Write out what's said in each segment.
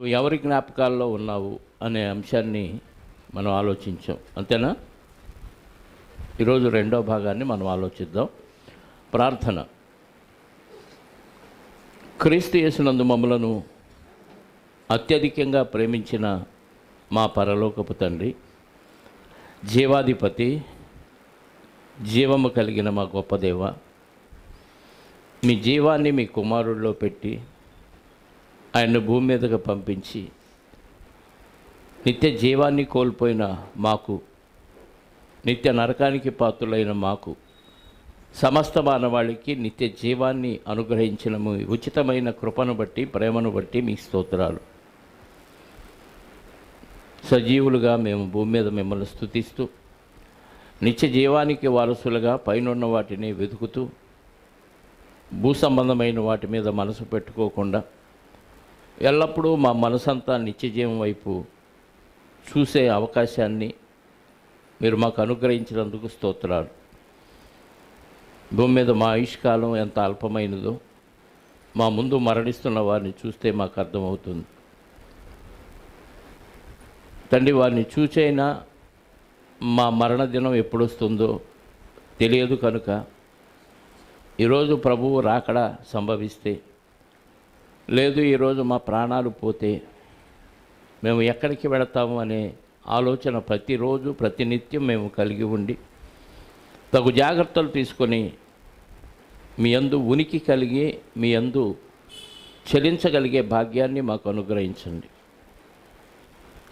నువ్వు ఎవరి జ్ఞాపకాల్లో ఉన్నావు అనే అంశాన్ని మనం ఆలోచించాం, అంతేనా? ఈరోజు రెండో భాగాన్ని మనం ఆలోచిద్దాం. ప్రార్థన. క్రీస్తు యేసునందు మమ్మలను అత్యధికంగా ప్రేమించిన మా పరలోకపు తండ్రి, జీవాధిపతి, జీవము కలిగిన మా గొప్ప దేవ, మీ జీవాన్ని మీ కుమారుడిలో పెట్టి ఆయన్ను భూమి మీదకు పంపించి నిత్య జీవాన్ని కోల్పోయిన మాకు, నిత్య నరకానికి పాత్రులైన మాకు, సమస్త మానవాళికి నిత్య జీవాన్ని అనుగ్రహించిన మీ ఉచితమైన కృపను బట్టి, ప్రేమను బట్టి మీ స్తోత్రాలు. సజీవులుగా మేము భూమి మీద మిమ్మల్ని స్తుతిస్తూ, నిత్య జీవానికి వారసులుగా పైనున్న వాటిని వెతుకుతూ, భూ సంబంధమైన వాటి మీద మనసు పెట్టుకోకుండా ఎల్లప్పుడూ మా మనసంతా నిత్యజీవం వైపు చూసే అవకాశాన్ని మీరు మాకు అనుగ్రహించినందుకు స్తోత్రాలు. భూమి మీద మా ఆయుష్కాలం ఎంత అల్పమైనదో మా ముందు మరణిస్తున్న వారిని చూస్తే మాకు అర్థమవుతుంది. తండ్రి, వారిని చూచైనా మా మరణ దినం ఎప్పుడు వస్తుందో తెలియదు కనుక ఈరోజు ప్రభువు రాకడ సంభవిస్తే, లేదు ఈరోజు మా ప్రాణాలు పోతే మేము ఎక్కడికి వెళతాము అనే ఆలోచన ప్రతిరోజు ప్రతినిత్యం మేము కలిగి ఉండి తగు జాగ్రత్తలు తీసుకొని మీ యందు ఉనికి కలిగి మీ యందు చెలించగలిగే భాగ్యాన్ని మాకు అనుగ్రహించండి.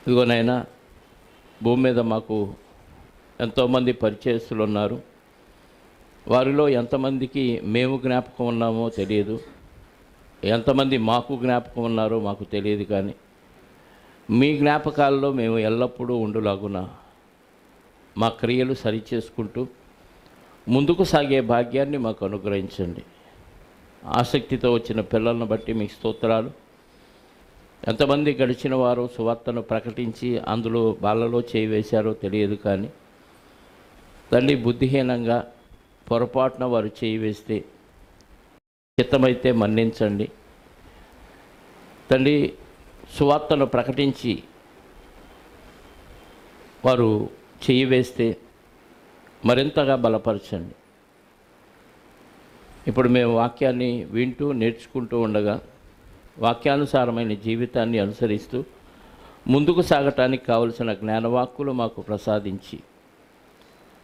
ఇదిగోనైనా భూమి మీద మాకు ఎంతోమంది పరిచయస్తులు ఉన్నారు. వారిలో ఎంతమందికి మేము జ్ఞాపకం ఉన్నామో తెలియదు, ఎంతమంది మాకు జ్ఞాపకం ఉన్నారో మాకు తెలియదు. కానీ మీ జ్ఞాపకాల్లో మేము ఎల్లప్పుడూ ఉండులాగున మా క్రియలు సరిచేసుకుంటూ ముందుకు సాగే భాగ్యాన్ని మాకు అనుగ్రహించండి. ఆసక్తితో వచ్చిన పిల్లలను బట్టి మీకు స్తోత్రాలు. ఎంతమంది గడిచిన వారు సువార్తను ప్రకటించి అందులో వాళ్ళలో చేయి వేశారో తెలియదు. కానీ తండ్రి, బుద్ధిహీనంగా పొరపాటున వారు చేయి వేస్తే చిత్తమైతే మన్నించండి. తండ్రి, సువార్తను ప్రకటించి వారు చేయి వేస్తే మరింతగా బలపరచండి. ఇప్పుడు మేము వాక్యాన్ని వింటూ నేర్చుకుంటూ ఉండగా వాక్యానుసారమైన జీవితాన్ని అనుసరిస్తూ ముందుకు సాగటానికి కావలసిన జ్ఞానవాక్కులు మాకు ప్రసాదించి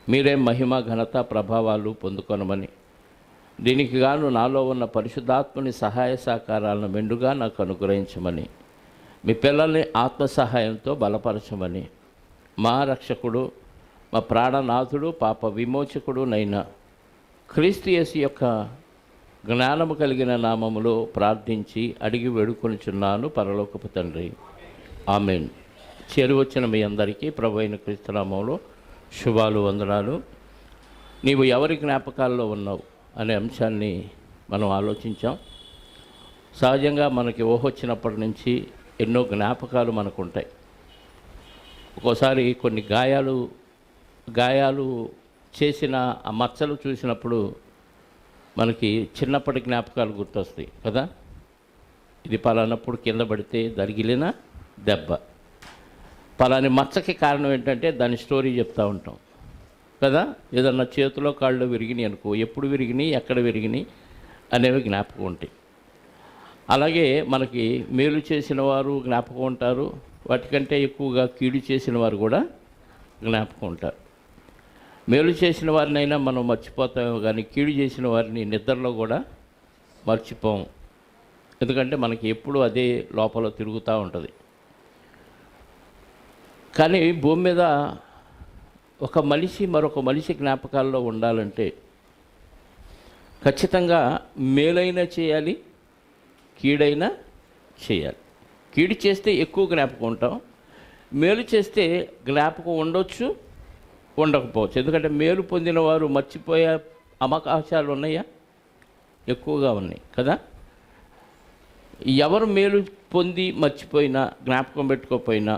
మీరే మహిమ, ఘనత, ప్రభావాలు పొందుకొనమని, దీనికి గాను నాలో ఉన్న పరిశుద్ధాత్మని సహాయ సహకారాలను మెండుగా నాకు అనుగ్రహించమని, మీ పిల్లల్ని ఆత్మ సహాయంతో బలపరచమని, మా రక్షకుడు, మా ప్రాణనాథుడు, పాప విమోచకుడు నైనా క్రీస్తు యేసు యొక్క జ్ఞానము కలిగిన నామములో ప్రార్థించి అడిగి వేడుకొనుచున్నాను పరలోకపు తండ్రి. ఆమేన్. చేరువచ్చిన మీ అందరికీ ప్రభు అయిన క్రీస్తు నామములో శుభాలు, వందనాలు. నీవు ఎవరి జ్ఞాపకాల్లో ఉన్నావు అనే అంశాన్ని మనం ఆలోచించాం. సహజంగా మనకి ఊహొచ్చినప్పటి నుంచి ఎన్నో జ్ఞాపకాలు మనకు ఉంటాయి. ఒక్కోసారి కొన్ని గాయాలు చేసిన ఆ మచ్చలు చూసినప్పుడు మనకి చిన్నప్పటి జ్ఞాపకాలు గుర్తొస్తాయి కదా. ఇది పలానప్పుడు కింద పడితే జరిగిలిన దెబ్బ, పలాని మచ్చకి కారణం ఏంటంటే దాని స్టోరీ చెప్తూ ఉంటాం కదా. ఏదన్నా చేతిలో కాళ్ళు విరిగినాయి అనుకో, ఎప్పుడు విరిగినాయి, ఎక్కడ విరిగినాయి అనేవి జ్ఞాపకం ఉంటాయి. అలాగే మనకి మేలు చేసిన వారు జ్ఞాపకం ఉంటారు, వాటికంటే ఎక్కువగా కీడు చేసిన వారు కూడా జ్ఞాపకం ఉంటారు. మేలు చేసిన వారినైనా మనం మర్చిపోతామేమో కానీ కీడు చేసిన వారిని నిద్రలో కూడా మర్చిపోం. ఎందుకంటే మనకి ఎప్పుడూ అదే లోపల తిరుగుతూ ఉంటుంది. కానీ భూమి మీద ఒక మనిషి మరొక మనిషి జ్ఞాపకాల్లో ఉండాలంటే ఖచ్చితంగా మేలైనా చేయాలి, కీడైనా చేయాలి. కీడు చేస్తే ఎక్కువ జ్ఞాపకం ఉంటాం, మేలు చేస్తే జ్ఞాపకం ఉండొచ్చు, ఉండకపోవచ్చు. ఎందుకంటే మేలు పొందిన వారు మర్చిపోయే అవకాశాలు ఉన్నాయా? ఎక్కువగా ఉన్నాయి కదా. ఎవరు మేలు పొంది మర్చిపోయినా, జ్ఞాపకం పెట్టుకోకపోయినా,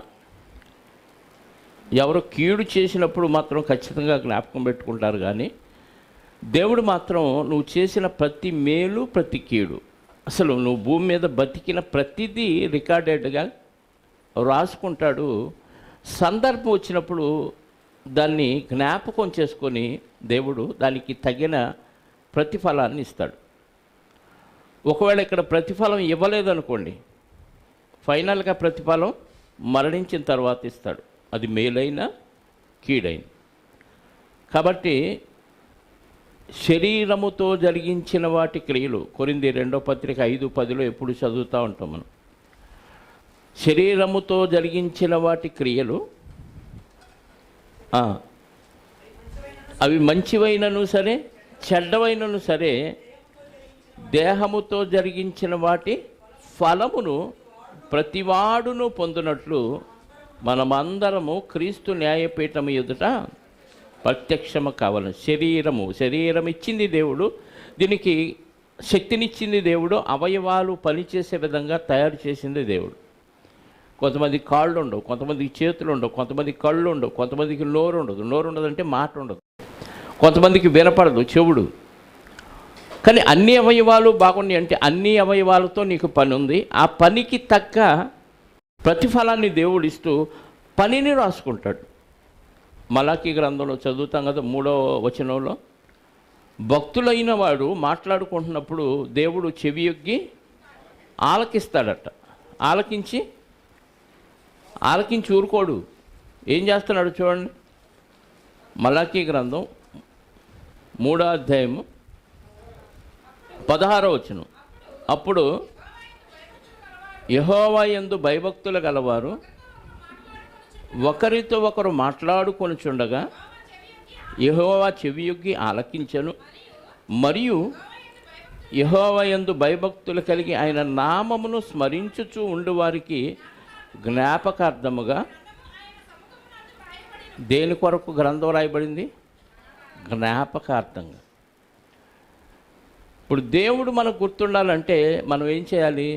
ఎవరు కీడు చేసినప్పుడు మాత్రం ఖచ్చితంగా జ్ఞాపకం పెట్టుకుంటారు. కానీ దేవుడు మాత్రం నువ్వు చేసిన ప్రతి మేలు, ప్రతి కీడు అసలు నువ్వు భూమి మీద బతికిన ప్రతిదీ రికార్డెడ్గా రాసుకుంటాడు. సందర్భం వచ్చినప్పుడు దాన్ని జ్ఞాపకం చేసుకొని దేవుడు దానికి తగిన ప్రతిఫలాన్ని ఇస్తాడు. ఒకవేళ ఇక్కడ ప్రతిఫలం ఇవ్వలేదనుకోండి, ఫైనల్గా ప్రతిఫలం మరణించిన తర్వాత ఇస్తాడు, అది మేలైన కీడైన. కాబట్టి శరీరముతో జరిగించిన వాటి క్రియలు, కొరింథీ 2:5-10 ఎప్పుడు చదువుతూ ఉంటాం మనం. శరీరముతో జరిగించిన వాటి క్రియలు అవి మంచివైనను సరే చెడ్డవైనను సరే దేహముతో జరిగించిన వాటి ఫలమును ప్రతివాడును పొందినట్లు మనమందరము క్రీస్తు న్యాయపీఠము ఎదుట ప్రత్యక్షము కావాలని. శరీరం ఇచ్చింది దేవుడు, దీనికి శక్తినిచ్చింది దేవుడు, అవయవాలు పనిచేసే విధంగా తయారు చేసింది దేవుడు. కొంతమందికి కాళ్ళు ఉండవు, కొంతమందికి చేతులు ఉండవు, కొంతమందికి కళ్ళు ఉండవు, కొంతమందికి నోరు ఉండదు అంటే మాట ఉండదు, కొంతమందికి వినపడదు చెవుడు. కానీ అన్ని అవయవాలు బాగున్నాయి అంటే అన్ని అవయవాలతో నీకు పని ఉంది. ఆ పనికి తగ్గ ప్రతిఫలాన్ని దేవుడు ఇస్తూ పనిని రాసుకుంటాడు. మలాకీ గ్రంథంలో చదువుతాం కదా, 3వ వచనంలో, భక్తులైన వాడు మాట్లాడుకుంటున్నప్పుడు దేవుడు చెవియొగ్గి ఆలకిస్తాడట. ఆలకించి ఊరుకోడు. ఏం చేస్తున్నాడు చూడండి. మలాకీ గ్రంథం 3వ అధ్యాయము 16వ వచనం. అప్పుడు యెహోవా యందు భయభక్తులు గలవారు ఒకరితో ఒకరు మాట్లాడుకొనుచుండగా యెహోవా చెవియొగ్గి ఆలకించెను, మరియు యెహోవా యందు భయభక్తులు కలిగి ఆయన నామమును స్మరించుచూ ఉండు వారికి జ్ఞాపకార్థముగా. దేని కొరకు గ్రంథం రాయబడింది? జ్ఞాపకార్థంగా. ఇప్పుడు దేవుడు మనకు గుర్తుండాలంటే మనం ఏం చేయాలి?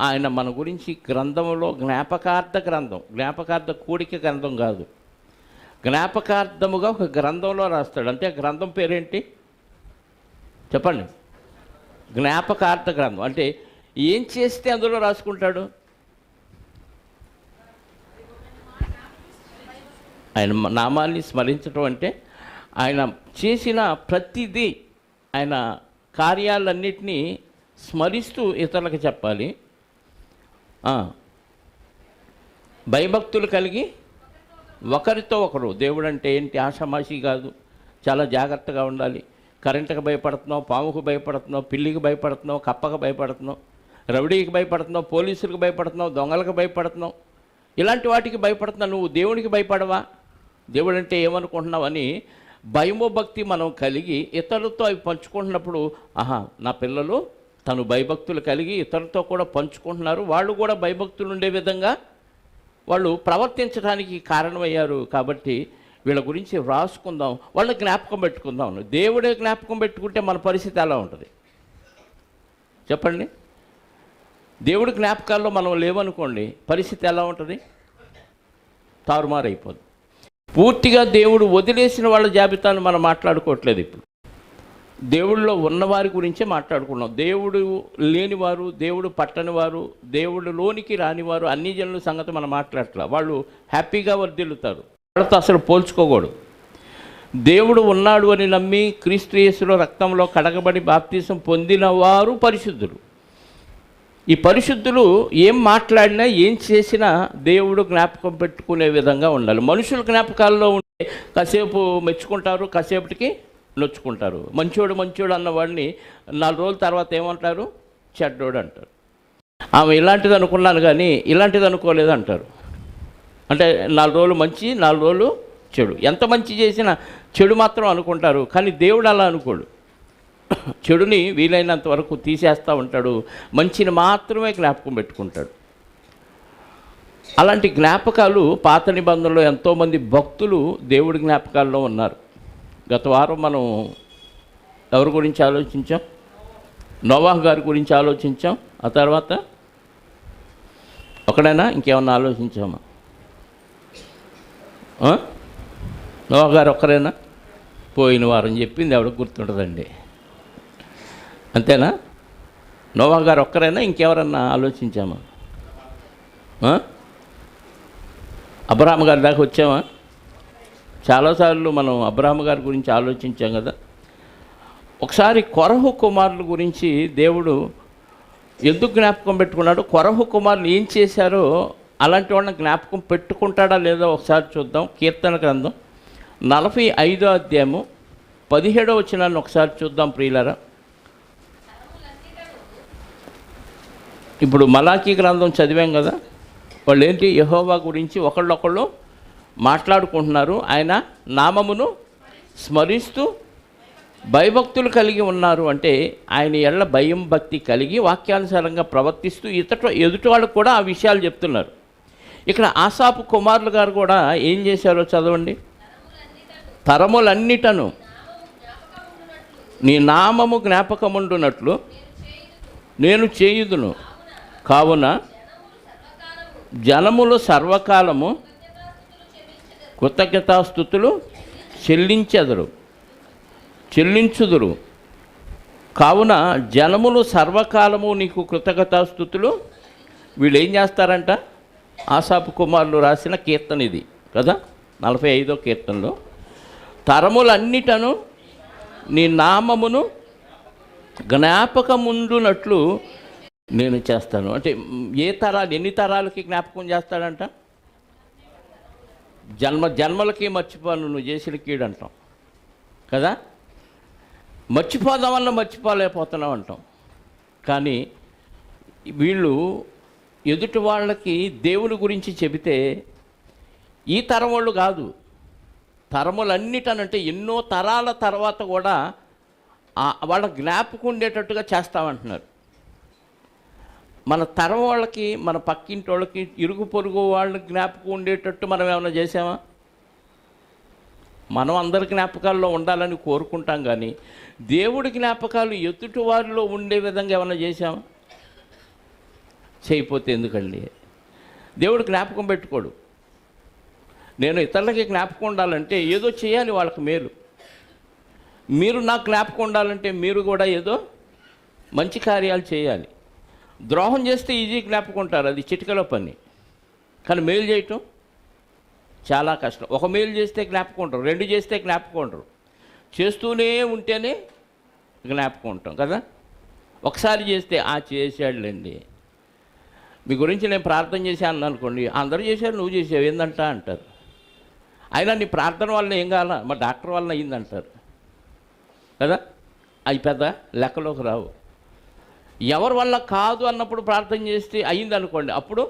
ఆయన మన గురించి గ్రంథంలో జ్ఞాపకార్థ కూడిక గ్రంథం కాదు, జ్ఞాపకార్థముగా ఒక గ్రంథంలో రాస్తాడు. అంటే గ్రంథం పేరేంటి చెప్పండి? జ్ఞాపకార్థ గ్రంథం. అంటే ఏం చేస్తే అందులో రాసుకుంటాడు? ఆయన నామాన్ని స్మరించడం అంటే ఆయన చేసిన ప్రతిదీ, ఆయన కార్యాలన్నిటినీ స్మరిస్తూ ఇతరులకు చెప్పాలి. భయభక్తులు కలిగి ఒకరితో ఒకరు. దేవుడు అంటే ఏంటి? ఆషామాషి కాదు, చాలా జాగ్రత్తగా ఉండాలి. కరెంటుకు భయపడుతున్నావు, పాముకు భయపడుతున్నావు, పిల్లికి భయపడుతున్నావు, కప్పకు భయపడుతున్నావు, రౌడీకి భయపడుతున్నావు, పోలీసులకు భయపడుతున్నావు, దొంగలకు భయపడుతున్నావు, ఇలాంటి వాటికి భయపడుతున్నావు. నువ్వు దేవునికి భయపడవా? దేవుడు అంటే ఏమనుకుంటున్నావు అని భయమో భక్తి మనం కలిగి ఇతరులతో అవి పంచుకుంటున్నప్పుడు, నా పిల్లలు తను భయభక్తులు కలిగి ఇతరులతో కూడా పంచుకుంటున్నారు, వాళ్ళు కూడా భయభక్తులు ఉండే విధంగా వాళ్ళు ప్రవర్తించడానికి కారణమయ్యారు, కాబట్టి వీళ్ళ గురించి రాసుకుందాం, వాళ్ళని జ్ఞాపకం పెట్టుకుందాం. దేవుడే జ్ఞాపకం పెట్టుకుంటే మన పరిస్థితి ఎలా ఉంటుంది చెప్పండి? దేవుడి జ్ఞాపకాల్లో మనం లేవనుకోండి, పరిస్థితి ఎలా ఉంటుంది? తారుమారు అయిపోదు. పూర్తిగా దేవుడు వదిలేసిన వాళ్ళ జాబితాను మనం మాట్లాడుకోవట్లేదు. ఇప్పుడు దేవుడిలో ఉన్నవారి గురించే మాట్లాడుకున్నాం. దేవుడు లేనివారు, దేవుడు పట్టని వారు, దేవుడిలోనికి రానివారు, అన్ని జనుల సంగతి మనం మాట్లాడట్లా. వాళ్ళు హ్యాపీగా వర్ధిల్లుతారు, వాళ్ళతో అసలు పోల్చుకోకూడదు. దేవుడు ఉన్నాడు అని నమ్మి క్రీస్తు యేసులో రక్తంలో కడగబడి బాప్తీసం పొందిన వారు పరిశుద్ధులు. ఈ పరిశుద్ధులు ఏం మాట్లాడినా ఏం చేసినా దేవుడు జ్ఞాపకం పెట్టుకునే విధంగా ఉండాలి. మనుషుల జ్ఞాపకాల్లో ఉంటే కాసేపు మెచ్చుకుంటారు, కాసేపటికి నొచ్చుకుంటారు. మంచోడు అన్నవాడిని 4 రోజుల తర్వాత ఏమంటారు? చెడ్డోడు అంటారు. ఆమె ఇలాంటిది అనుకున్నాను కానీ ఇలాంటిది అనుకోలేదు అంటారు. అంటే 4 రోజులు మంచి, 4 రోజులు చెడు. ఎంత మంచి చేసినా చెడు మాత్రం అనుకుంటారు, కానీ దేవుడు అలా అనుకోడు. చెడుని వీలైనంత వరకు తీసేస్తూ ఉంటాడు, మంచిని మాత్రమే జ్ఞాపకం పెట్టుకుంటాడు. అలాంటి జ్ఞాపకాలు పాత నిబంధనలో ఎంతోమంది భక్తులు దేవుడి జ్ఞాపకాల్లో ఉన్నారు. గత వారం మనం ఎవరి గురించి ఆలోచించాం? నోవాహు గారి గురించి ఆలోచించాం. ఆ తర్వాత ఒకడైనా ఇంకేమన్నా ఆలోచించామా? నోవాహు గారు ఒక్కరేనా? పోయిన వారం చెప్పింది ఎవరికి గుర్తుంటుందండి? అంతేనా? నోవా గారు ఒక్కరైనా ఇంకెవరన్నా ఆలోచించామా? అబ్రహాము గారి దాకా వచ్చామా? చాలాసార్లు మనం అబ్రహాము గారి గురించి ఆలోచించాం కదా. ఒకసారి కొరహు కుమారుల గురించి దేవుడు ఎందుకు జ్ఞాపకం పెట్టుకున్నాడు, కొరహు కుమారులు ఏం చేశారో అలాంటి వాళ్ళని జ్ఞాపకం పెట్టుకుంటాడా లేదో ఒకసారి చూద్దాం. కీర్తన గ్రంథం 45వ అధ్యాయము 17వ వచనాన్ని ఒకసారి చూద్దాం ప్రియులారా. ఇప్పుడు మలాకీ గ్రంథం చదివాం కదా, వాళ్ళు ఏంటి యెహోవా గురించి ఒకళ్ళొకళ్ళు మాట్లాడుకుంటున్నారు. ఆయన నామమును స్మరిస్తూ భయభక్తులు కలిగి ఉన్నారు. అంటే ఆయన ఎళ్ళ భయం భక్తి కలిగి వాక్యానుసారంగా ప్రవర్తిస్తూ ఎదుటి వాళ్ళకు కూడా ఆ విషయాలు చెప్తున్నారు. ఇక్కడ ఆసాపు కుమారులు గారు కూడా ఏం చేశారో చదవండి. తరములన్నిటను నీ నామము జ్ఞాపకముండునట్లు నేను చేయుదును, కావున జనములు సర్వకాలము కృతజ్ఞతాస్తుతులు చెల్లించుదురు. కావున జనములు సర్వకాలము నీకు కృతజ్ఞతాస్తుతులు. వీళ్ళు ఏం చేస్తారంట? ఆసాపు కుమారులు రాసిన కీర్తన ఇది కదా, 45వ కీర్తనలో తరములన్నిటను నీ నామమును జ్ఞాపకముండునట్లు నేను చేస్తాను. అంటే ఎన్ని తరాలకి జ్ఞాపకం చేస్తాడంట? జన్మలకి మర్చిపోను నువ్వు చేసిన కీడు అంటాం కదా. మర్చిపోదామన్నా మర్చిపోలేకపోతున్నాం అంటాం. కానీ వీళ్ళు ఎదుటి వాళ్ళకి దేవుని గురించి చెబితే ఈ తరం వాళ్ళు కాదు, తరములన్నిటనంటే ఎన్నో తరాల తర్వాత కూడా వాళ్ళ జ్ఞాపకం ఉండేటట్టుగా చేస్తామంటున్నారు. మన తరం వాళ్ళకి, మన పక్కింటి వాళ్ళకి, ఇరుగు పొరుగు వాళ్ళకి జ్ఞాపకం ఉండేటట్టు మనం ఏమైనా చేసామా? మనం అందరి జ్ఞాపకాల్లో ఉండాలని కోరుకుంటాం, కానీ దేవుడి జ్ఞాపకాలు ఎదుటి వారిలో ఉండే విధంగా ఏమైనా చేసామా? చేయకపోతే ఎందుకండి? దేవుడు జ్ఞాపకం పెట్టుకోడు. నేను ఇతరులకి జ్ఞాపకం ఉండాలంటే ఏదో చేయాలి వాళ్ళకి మేలు. మీరు నాకు జ్ఞాపకం ఉండాలంటే మీరు కూడా ఏదో మంచి కార్యాలు చేయాలి. ద్రోహం చేస్తే ఈజీ జ్ఞాపకం ఉంటారు, అది చిటికలో పని. కానీ మేలు చేయటం చాలా కష్టం. ఒక మేలు చేస్తే జ్ఞాపకం ఉంటారు, 2 చేస్తే జ్ఞాపకం ఉంటారు, చేస్తూనే ఉంటేనే జ్ఞాపకం ఉంటాం కదా. ఒకసారి చేస్తే చేశాడులేండి, మీ గురించి నేను ప్రార్థన చేశాను అనుకోండి, అందరూ చేశారు నువ్వు చేసావు ఏందంట అంటారు. అయినా నీ ప్రార్థన వల్ల ఏం కావాలా, మా డాక్టర్ వల్ల అయ్యిందంటారు కదా. అవి పెద్ద లెక్కలోకి రావు. ఎవరి వల్ల కాదు అన్నప్పుడు ప్రార్థన చేస్తే అయ్యింది అనుకోండి, అప్పుడు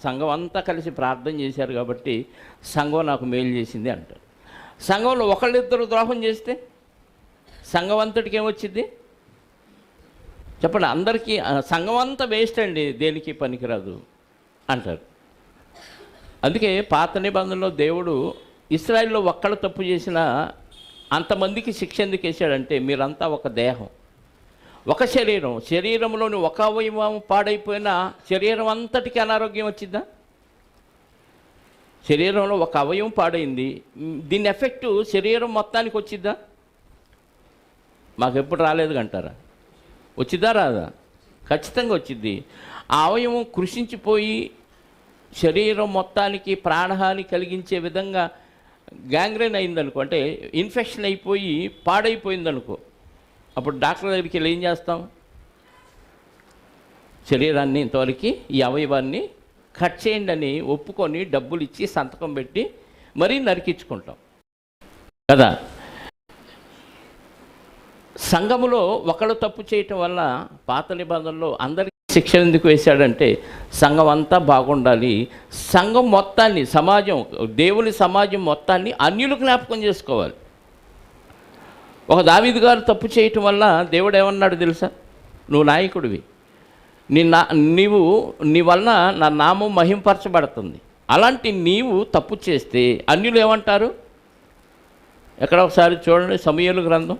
సంఘం అంతా కలిసి ప్రార్థన చేశారు కాబట్టి సంఘం నాకు మేలు చేసింది అంటారు. సంఘంలో ఒకళ్ళిద్దరు ద్రోహం చేస్తే సంఘం అంతటికి ఏమొచ్చింది చెప్పండి? అందరికీ సంఘం అంతా వేస్ట్ అండి, దేనికి పనికిరాదు అంటారు. అందుకే పాత నిబంధనలో దేవుడు ఇశ్రాయేలులో ఒక్కళ్ళు తప్పు చేసినా అంతమందికి శిక్ష ఎందుకు వేసాడంటే, మీరంతా ఒక దేహం, ఒక శరీరంలోని ఒక అవయవం పాడైపోయినా శరీరం అంతటికి అనారోగ్యం వచ్చిందా? శరీరంలో ఒక అవయవం పాడైంది, దీని ఎఫెక్టు శరీరం మొత్తానికి వచ్చిద్దా? మాకెప్పుడు రాలేదు అంటారా? వచ్చిద్దా రాదా? ఖచ్చితంగా వచ్చిద్ది. ఆ అవయవం కృషించిపోయి శరీరం మొత్తానికి ప్రాణహాని కలిగించే విధంగా గ్యాంగ్రైన్ అయిందనుకో, అంటే ఇన్ఫెక్షన్ అయిపోయి పాడైపోయిందనుకో, అప్పుడు డాక్టర్ దగ్గరికి వెళ్ళి ఏం చేస్తాం? శరీరాన్ని ఇంతవరకు ఈ అవయవాన్ని కట్ చేయండి అని ఒప్పుకొని డబ్బులు ఇచ్చి సంతకం పెట్టి మరీ నరికించుకుంటాం కదా. సంఘములో ఒకళ్ళు తప్పు చేయటం వల్ల పాత నిబంధనలో అందరికీ శిక్ష ఎందుకు వేశాడంటే, సంఘం అంతా బాగుండాలి, సంఘం మొత్తాన్ని, సమాజం, దేవుని సమాజం మొత్తాన్ని అన్యులు జ్ఞాపకం చేసుకోవాలి. ఒక దావీదు గారు తప్పు చేయటం వల్ల దేవుడు ఏమన్నాడు తెలుసా? నువ్వు నాయకుడివి, నీ వలన నా నామం మహింపరచబడుతుంది. అలాంటి నీవు తప్పు చేస్తే అన్యులు ఏమంటారు? ఎక్కడ ఒకసారి చూడండి, సమూయేలు గ్రంథం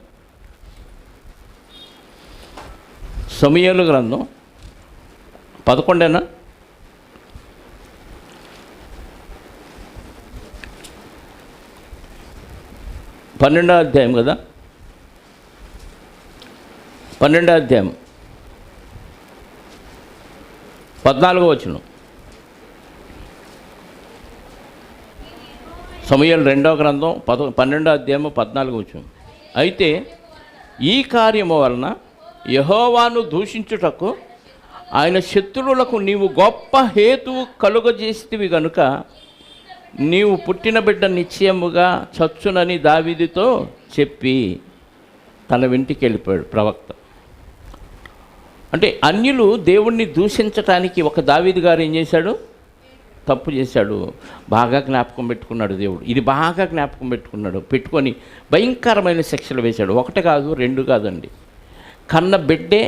11 12వ అధ్యాయం కదా, 12వ అధ్యాయం 14వ వచనం. సమూయేలు 2వ గ్రంథం 12వ అధ్యాయం 14వ వచనం. అయితే ఈ కార్యము వలన యెహోవాను దూషించుటకు ఆయన శత్రువులకు నీవు గొప్ప హేతువు కలుగజేసితివి గనుక నీవు పుట్టిన బిడ్డ నిశ్చయముగా చచ్చునని దావీదుతో చెప్పి తన వెంటికి వెళ్ళిపోయాడు ప్రవక్త. అంటే అన్యులు దేవుణ్ణి దూషించటానికి ఒక దావీదు గారు ఏం చేశాడు? తప్పు చేశాడు. బాగా జ్ఞాపకం పెట్టుకున్నాడు దేవుడు. ఇది బాగా జ్ఞాపకం పెట్టుకొని భయంకరమైన శిక్షలు వేశాడు. 1 కాదు 2 కాదండి. కన్న బిడ్డే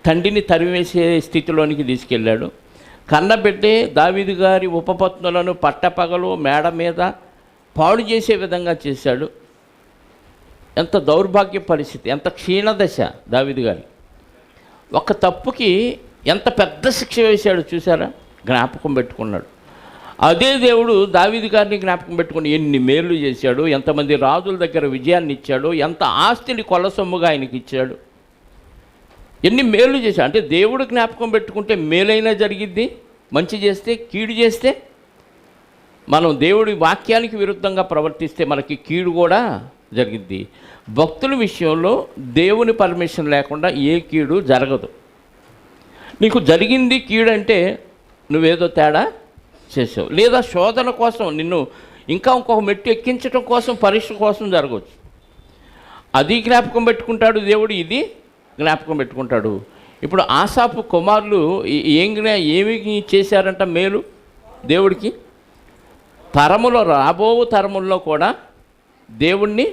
తండ్రిని తరివేసే స్థితిలోనికి తీసుకెళ్ళాడు. కన్నబిడ్డే దావీదు గారి ఉపపత్నులను పట్టపగలు మేడ మీద పాడు చేసే విధంగా చేశాడు. ఎంత దౌర్భాగ్య పరిస్థితి, ఎంత క్షీణదశ దావీదు గారి. ఒక తప్పుకి ఎంత పెద్ద శిక్ష వేశాడు చూసారా? జ్ఞాపకం పెట్టుకున్నాడు. అదే దేవుడు దావీదు గారిని జ్ఞాపకం పెట్టుకుని ఎన్ని మేలు చేశాడు, ఎంతమంది రాజుల దగ్గర విజయాన్ని ఇచ్చాడు, ఎంత ఆస్తిని కొల్లసొమ్ముగా ఆయనకి ఇచ్చాడు, ఎన్ని మేలు చేశాడు. అంటే దేవుడు జ్ఞాపకం పెట్టుకుంటే మేలైనా జరిగిద్ది, మంచి చేస్తే కీడు చేస్తే, మనం దేవుడి వాక్యానికి విరుద్ధంగా ప్రవర్తిస్తే మనకి కీడు కూడా జరిగిద్ది. భక్తుల విషయంలో దేవుని పర్మిషన్ లేకుండా ఏ కీడు జరగదు. నీకు జరిగింది కీడు అంటే నువ్వేదో తేడా చేసావు, లేదా శోధన కోసం నిన్ను ఇంకా ఇంకొక మెట్టు ఎక్కించడం కోసం, పరీక్ష కోసం జరగవచ్చు. అది జ్ఞాపకం పెట్టుకుంటాడు దేవుడు, ఇది జ్ఞాపకం పెట్టుకుంటాడు. ఇప్పుడు ఆసాపు కుమారులు ఏమి చేశారంట మేలు దేవుడికి? రాబో తరముల్లో కూడా దేవుణ్ణి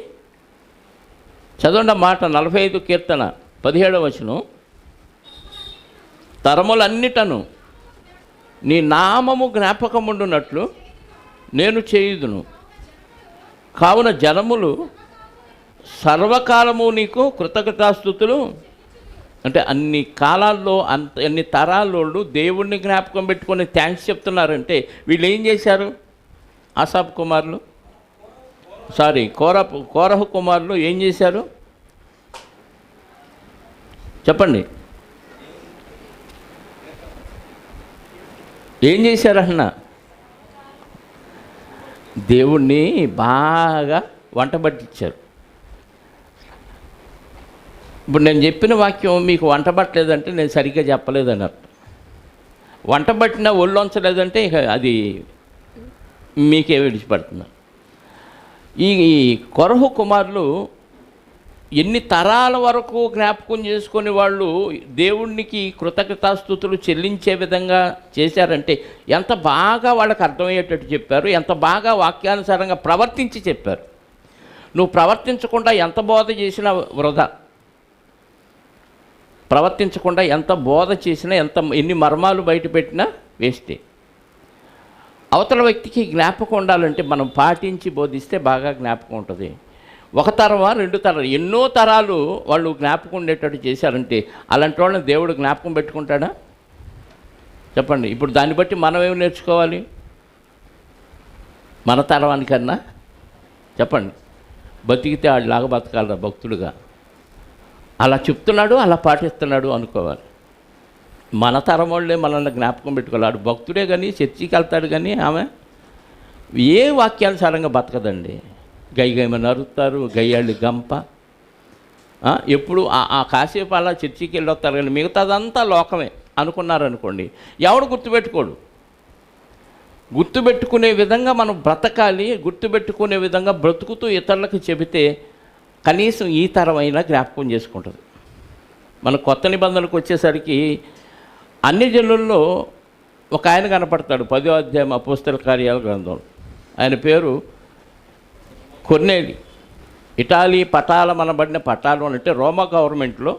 చదవండి మాట. 45 కీర్తన 17వ వచనం. తరములన్నిటను నీ నామము జ్ఞాపకముండునట్లు నేను చేయుదును, కావున జనములు సర్వకాలము నీకు కృతజ్ఞతాస్తుతులు. అంటే అన్ని కాలాల్లో అన్ని తరాల్లో దేవుణ్ణి జ్ఞాపకం పెట్టుకొని థ్యాంక్స్ చెప్తున్నారంటే వీళ్ళు ఏం చేశారు? ఆసాపు కుమారులు కోరహు కుమారులు ఏం చేశారు చెప్పండి? ఏం చేశారన్న? దేవుణ్ణి బాగా వంట పట్టించారు. ఇప్పుడు నేను చెప్పిన వాక్యం మీకు వంట పట్టలేదంటే నేను సరిగ్గా చెప్పలేదని అర్థం. వంట పట్టిన ఒళ్ళొంచలేదంటే ఇక అది మీకే విడిచిపడుతున్నా. ఈ కొరహు కుమారులు ఎన్ని తరాల వరకు జ్ఞాపకం చేసుకుని వాళ్ళు దేవునికి కృతజ్ఞతాస్తుతులు చెల్లించే విధంగా చేశారంటే ఎంత బాగా వాళ్ళకి అర్థమయ్యేటట్టు చెప్పారు, ఎంత బాగా వాక్యానుసారంగా ప్రవర్తించి చెప్పారు. నువ్వు ప్రవర్తించకుండా ఎంత బోధ చేసినా వృధా. ప్రవర్తించకుండా ఎంత బోధ చేసినా, ఎన్ని మర్మాలు బయట పెట్టినా వేస్టే. అవతల వ్యక్తికి జ్ఞాపకం ఉండాలంటే మనం పాటించి బోధిస్తే బాగా జ్ఞాపకం ఉంటుంది. 1 తరమా 2 తరాలు, ఎన్నో తరాలు వాళ్ళు జ్ఞాపకం ఉండేటట్టు చేశారంటే అలాంటి వాళ్ళని దేవుడు జ్ఞాపకం పెట్టుకుంటాడా చెప్పండి? ఇప్పుడు దాన్ని బట్టి మనం ఏమి నేర్చుకోవాలి? మన తరవానికన్నా చెప్పండి, బతికితే వాళ్ళలాగా బతకాలరా భక్తుడుగా. అలా చెప్తున్నాడు, అలా పాటిస్తున్నాడు అనుకోవాలి. మన తరం వాళ్ళే మనల్ని జ్ఞాపకం పెట్టుకోవాలి. భక్తుడే కానీ చర్చికి వెళ్తాడు కానీ ఆమె ఏ వాక్యానుసారంగా బతకదండి. గైగైమ నరుతారు, గయ్యాళ్ళు గంప. ఎప్పుడు ఆ కాసేపు అలా చర్చికి వెళ్ళొస్తారు కానీ మిగతాదంతా లోకమే అనుకున్నారనుకోండి, ఎవడు గుర్తుపెట్టుకోడు. గుర్తుపెట్టుకునే విధంగా మనం బ్రతకాలి. గుర్తుపెట్టుకునే విధంగా బ్రతుకుతూ ఇతరులకు చెబితే కనీసం ఈ తరమైనా జ్ఞాపకం చేసుకుంటుంది. మన కొత్త నిబంధనలకు వచ్చేసరికి అన్ని జనుల్లో ఒక ఆయన కనపడతాడు 10వ అధ్యాయం అపోస్తల కార్యాల గ్రంథంలో. ఆయన పేరు కొర్నేలి. ఇటాలీ పటాలం అనబడిన పటాలం అంటే రోమా గవర్నమెంట్లో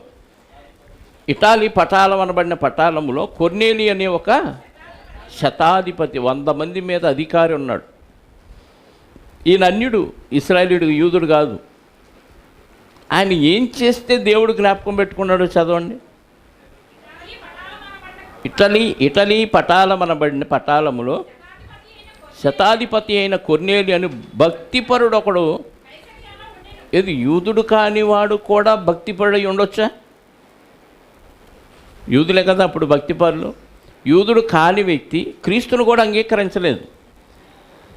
ఇటాలీ పటాలం అనబడిన పటాలంలో కొర్నేలి అనే ఒక శతాధిపతి, 100 మంది మీద అధికారి ఉన్నాడు. ఈయన అన్యుడు, ఇశ్రాయేలీయుడు, యూదుడు కాదు. ఆయన ఏం చేస్తే దేవుడు జ్ఞాపకం పెట్టుకున్నాడో చదవండి. ఇటలీ పటాలం అనబడిన పటాలములో శతాధిపతి అయిన కొర్నేలి అని భక్తిపరుడు ఒకడు. ఏది యూదుడు కానివాడు కూడా భక్తిపరుడు ఉండొచ్చా? యూదులే కదా అప్పుడు భక్తిపరులు. యూదుడు కాని వ్యక్తి క్రీస్తును కూడా అంగీకరించలేదు.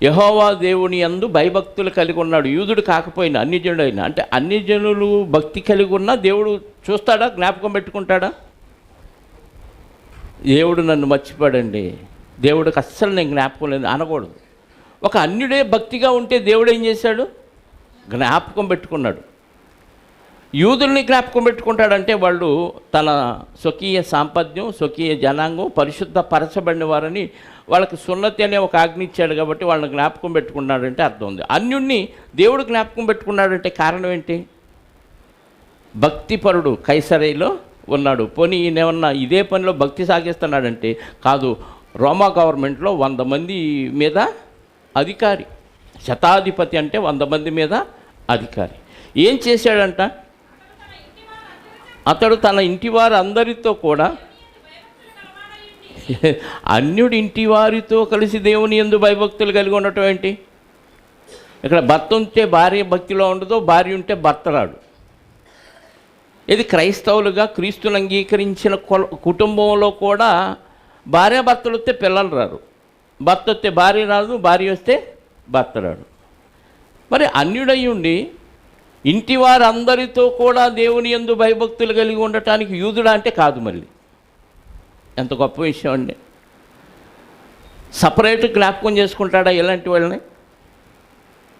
యెహోవా దేవుని యందు భయభక్తులు కలిగి ఉన్నాడు. యూదుడు కాకపోయినా అన్యజనుడైనా, అంటే అన్యజనులు భక్తి కలిగి ఉన్నా దేవుడు చూస్తాడా, జ్ఞాపకం పెట్టుకుంటాడా? దేవుడు నన్ను మర్చిపోయాడండి, దేవుడికి అస్సలు నేను జ్ఞాపకం లేదు అనకూడదు. ఒక అన్యుడే భక్తిగా ఉంటే దేవుడు ఏం చేశాడు? జ్ఞాపకం పెట్టుకున్నాడు. యూదుల్ని జ్ఞాపకం పెట్టుకుంటాడంటే వాళ్ళు తన స్వకీయ సాంపద్యం, స్వకీయ జనాంగం పరిశుద్ధ పరచబడిన వారని వాళ్ళకి సున్నతి అనే ఒక ఆజ్ఞ ఇచ్చాడు కాబట్టి వాళ్ళని జ్ఞాపకం పెట్టుకున్నాడంటే అర్థం ఉంది. అన్యుణ్ణి దేవుడు జ్ఞాపకం పెట్టుకున్నాడంటే కారణం ఏంటి? భక్తిపరుడు కైసరైలో ఉన్నాడు. పోనీ ఈయనేమన్నా ఇదే పనిలో భక్తి సాగిస్తున్నాడంటే కాదు. రోమా గవర్నమెంట్లో 100 మంది మీద అధికారి, శతాధిపతి అంటే 100 మంది మీద అధికారి. ఏం చేశాడంట? అతడు తన ఇంటి వారు అందరితో కూడా, అన్యుడి ఇంటి వారితో కలిసి దేవుని యందు భయభక్తులు కలిగి ఉండటం ఏంటి? ఇక్కడ భర్త ఉంటే భార్య భక్తిలో ఉండదు, భార్య ఉంటే భర్త రాడు. ఇది క్రైస్తవులుగా క్రీస్తుని అంగీకరించిన కుటుంబంలో కూడా భార్యాభర్తలు వస్తే పిల్లలు రారు, భర్త వస్తే భార్య రాదు, భార్య వస్తే భర్త రాడు. మరి అన్యుడై ఉండి ఇంటి వారందరితో కూడా దేవుని యందు భయభక్తులు కలిగి ఉండటానికి యూదుడా అంటే కాదు. మళ్ళీ ఎంత గొప్ప విషయం అండి. సపరేట్ జ్ఞాపకం చేసుకుంటాడా ఇలాంటి వాళ్ళని?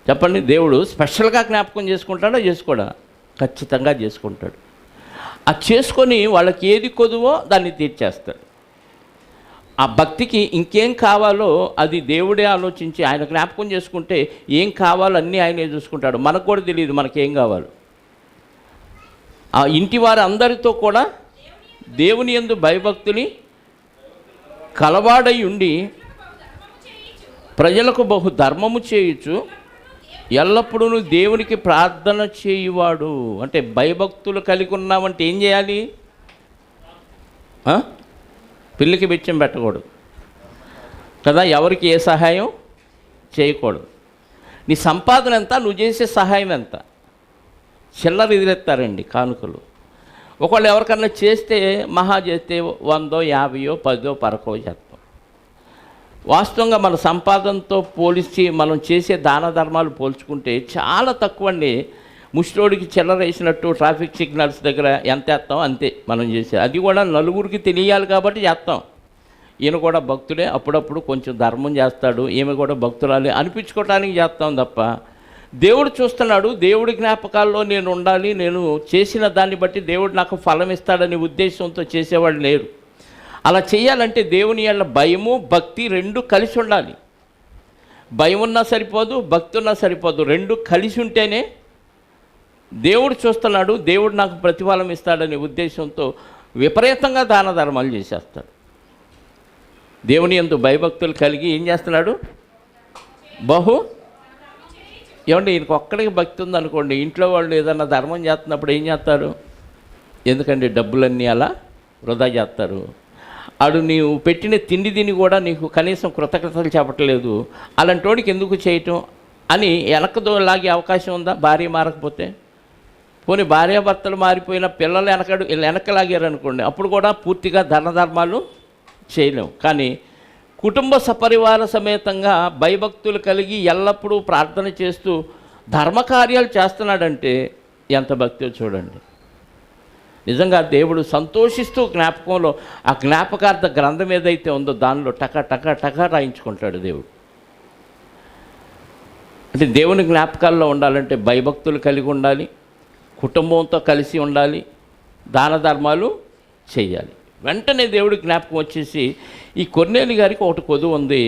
చెప్పండి. దేవుడు స్పెషల్గా జ్ఞాపకం చేసుకుంటాడా, చేసుకోడా? ఖచ్చితంగా చేసుకుంటాడు. అది చేసుకొని వాళ్ళకి ఏది కొదువో దాన్ని తీర్చేస్తాడు. ఆ భక్తికి ఇంకేం కావాలో అది దేవుడే ఆలోచించి ఆయన జ్ఞాపకం చేసుకుంటే ఏం కావాలో అన్నీ ఆయనే చూసుకుంటాడు. మనకు కూడా తెలియదు మనకేం కావాలో. ఆ ఇంటి వారు అందరితో కూడా దేవుని యందు భయభక్తుని కలవాడై ఉండి ప్రజలకు బహు ధర్మము చేయుచు ఎల్లప్పుడూ దేవునికి ప్రార్థన చేయువాడు. అంటే భయభక్తులు కలిగి ఉన్నామంటే ఏం చేయాలి? పిల్లికి బిచ్చం పెట్టకూడదు కదా, ఎవరికి ఏ సహాయం చేయకూడదు. నీ సంపాదన ఎంత, నువ్వు చేసే సహాయం ఎంత? చిల్లర ఎదిరెత్తారండి కానుకలు. ఒకళ్ళు ఎవరికన్నా చేస్తే మహా చేస్తే 100, 50, 10 పరకో చేస్తాం. వాస్తవంగా మన సంపాదనతో పోలిచి మనం చేసే దాన ధర్మాలు పోల్చుకుంటే చాలా తక్కువ అండి. ముష్టిలోడికి చిల్లర వేసినట్టు ట్రాఫిక్ సిగ్నల్స్ దగ్గర ఎంత వేస్తాం అంతే మనం చేసేది. అది కూడా నలుగురికి తెలియాలి కాబట్టి చేస్తాం. ఈయన కూడా భక్తుడే, అప్పుడప్పుడు కొంచెం ధర్మం చేస్తాడు, ఈమె కూడా భక్తురాలే అనిపించుకోవటానికి చేస్తాం తప్ప దేవుడు చూస్తున్నాడు. దేవుడి జ్ఞాపకాల్లో నేను ఉండాలి, నేను చేసిన దాన్ని బట్టి దేవుడు నాకు ఫలం ఇస్తాడనే ఉద్దేశంతో చేసేవాళ్ళు లేరు. అలా చేయాలంటే దేవుని వల్ల భయము భక్తి రెండు కలిసి ఉండాలి. భయం ఉన్నా సరిపోదు, భక్తి ఉన్నా సరిపోదు, రెండు కలిసి ఉంటేనే దేవుడు చూస్తున్నాడు, దేవుడు నాకు ప్రతిఫలం ఇస్తాడనే ఉద్దేశంతో విపరీతంగా దాన ధర్మాలు చేసేస్తాడు. దేవుని యందు భయభక్తులు కలిగి ఏం చేస్తున్నాడు? ఏమంటే ఈయనకు ఒక్కడికి భక్తి ఉందనుకోండి, ఇంట్లో వాళ్ళు ఏదన్నా ధర్మం చేస్తున్నప్పుడు ఏం చేస్తారు? ఎందుకంటే డబ్బులన్నీ అలా వృధా చేస్తారు. ఆడు నీవు పెట్టిన తిండి తిని కూడా నీకు కనీసం కృతజ్ఞతలు చెప్పట్లేదు, అలాంటి వాడికి ఎందుకు చేయటం అని వెనకదో లాగే అవకాశం ఉందా? భార్య మారకపోతే పోనీ భార్యాభర్తలు మారిపోయిన పిల్లలు వెనకలాగారనుకోండి, అప్పుడు కూడా పూర్తిగా ధర్మాలు చేయలేము. కానీ కుటుంబ సపరివార సమేతంగా భయభక్తులు కలిగి ఎల్లప్పుడూ ప్రార్థన చేస్తూ ధర్మకార్యాలు చేస్తున్నాడంటే ఎంత భక్తితో చూడండి. నిజంగా దేవుడు సంతోషిస్తూ జ్ఞాపకంలో ఆ జ్ఞాపకార్థ గ్రంథం ఏదైతే ఉందో దానిలో టక రాయించుకుంటాడు దేవుడు. అంటే దేవుని జ్ఞాపకాల్లో ఉండాలంటే భయభక్తులు కలిగి ఉండాలి, కుటుంబంతో కలిసి ఉండాలి, దాన ధర్మాలు చేయాలి. వెంటనే దేవుడి జ్ఞాపకం వచ్చేసి ఈ కొర్నేలి గారికి ఒకటి కొదువు ఉంది,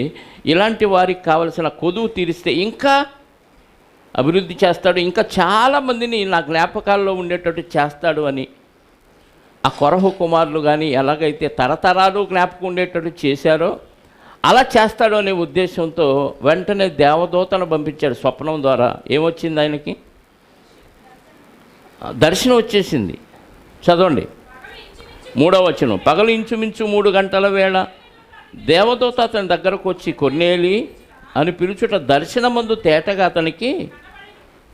ఇలాంటి వారికి కావలసిన కొదువు తీరిస్తే ఇంకా అభివృద్ధి చేస్తాడు, ఇంకా చాలామందిని నా జ్ఞాపకాల్లో ఉండేటట్టు చేస్తాడు అని ఆ కొరహు కుమారులు కానీ ఎలాగైతే తరతరాలు జ్ఞాపకం ఉండేటట్టు చేశారో అలా చేస్తాడు అనే ఉద్దేశంతో వెంటనే దేవదూతను పంపించాడు. స్వప్నం ద్వారా ఏమొచ్చింది? ఆయనకి దర్శనం వచ్చేసింది. చదవండి 3వ వచనం. పగలు ఇంచుమించు 3 గంటల వేళ దేవదూత అతని దగ్గరకు వచ్చి కొర్నేలి అని పిలుచుట దర్శనమందు తేటగా అతనికి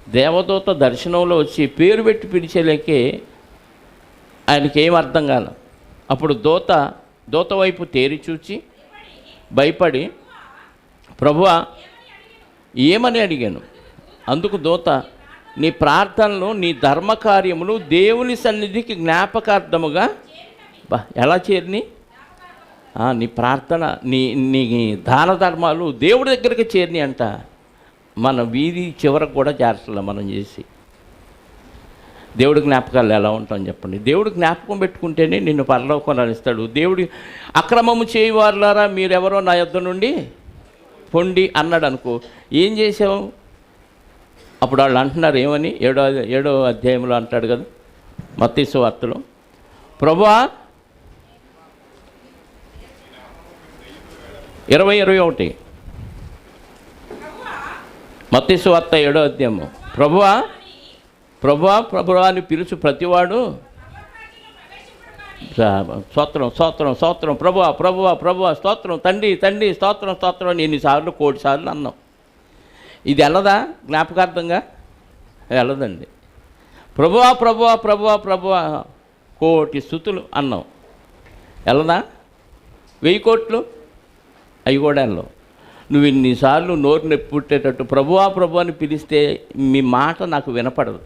దేవదూత దర్శనంలో వచ్చి పేరు పెట్టి పిలిచేలేకే ఆయనకి ఏం అర్థం కాల. అప్పుడు దూత దూత వైపు తేరి చూచి భయపడి, ప్రభువా ఏమని అడిగాను. అందుకు దూత, నీ ప్రార్థనలు, నీ ధర్మకార్యములు దేవుని సన్నిధికి జ్ఞాపకార్థముగా ఎలా చేరిని? నీ ప్రార్థన, నీ నీ దాన ధర్మాలు దేవుడి దగ్గరికి చేరిని అంట. మన వీధి చివరకు కూడా చేర్చలే మనం చేసి. దేవుడి జ్ఞాపకాలు ఎలా ఉంటాం చెప్పండి? దేవుడు జ్ఞాపకం పెట్టుకుంటేనే నిన్ను పరలోకం ఇస్తాడు. దేవుడి అక్రమము చేయవారులారా మీరెవరో నా యొద్ద నుండి పొండి అన్నాడు అనుకో, ఏం చేసావు? అప్పుడు వాళ్ళు అంటున్నారు ఏమని? ఏడో అధ్యాయంలో అంటాడు కదా మత్తయి సువార్తలో, ప్రభువా 20:21 మత్తయి సువార్త 7వ అధ్యాయము, ప్రభువా ప్రభువా ప్రభువా అని పిలుచు ప్రతివాడు స్తోత్రం స్తోత్రం స్తోత్రం ప్రభువా ప్రభువా ప్రభువా స్తోత్రం తండ్రి తండ్రి స్తోత్రం స్తోత్రం అని ఎన్నిసార్లు, 1,000 సార్లు అన్నాం. ఇది వెళ్ళదా? జ్ఞాపకార్థంగా వెళ్ళదండి. ప్రభువా ప్రభువా ప్రభువా ప్రభువా 1,000 స్తుతులు అన్నాం, వెళ్ళదా? 1000 కోట్లు అవి కూడా వెళ్ళవు. నువ్వు ఇన్నిసార్లు నోరు నొప్పి పుట్టేటట్టు ప్రభువా ప్రభు అని పిలిస్తే మీ మాట నాకు వినపడదు.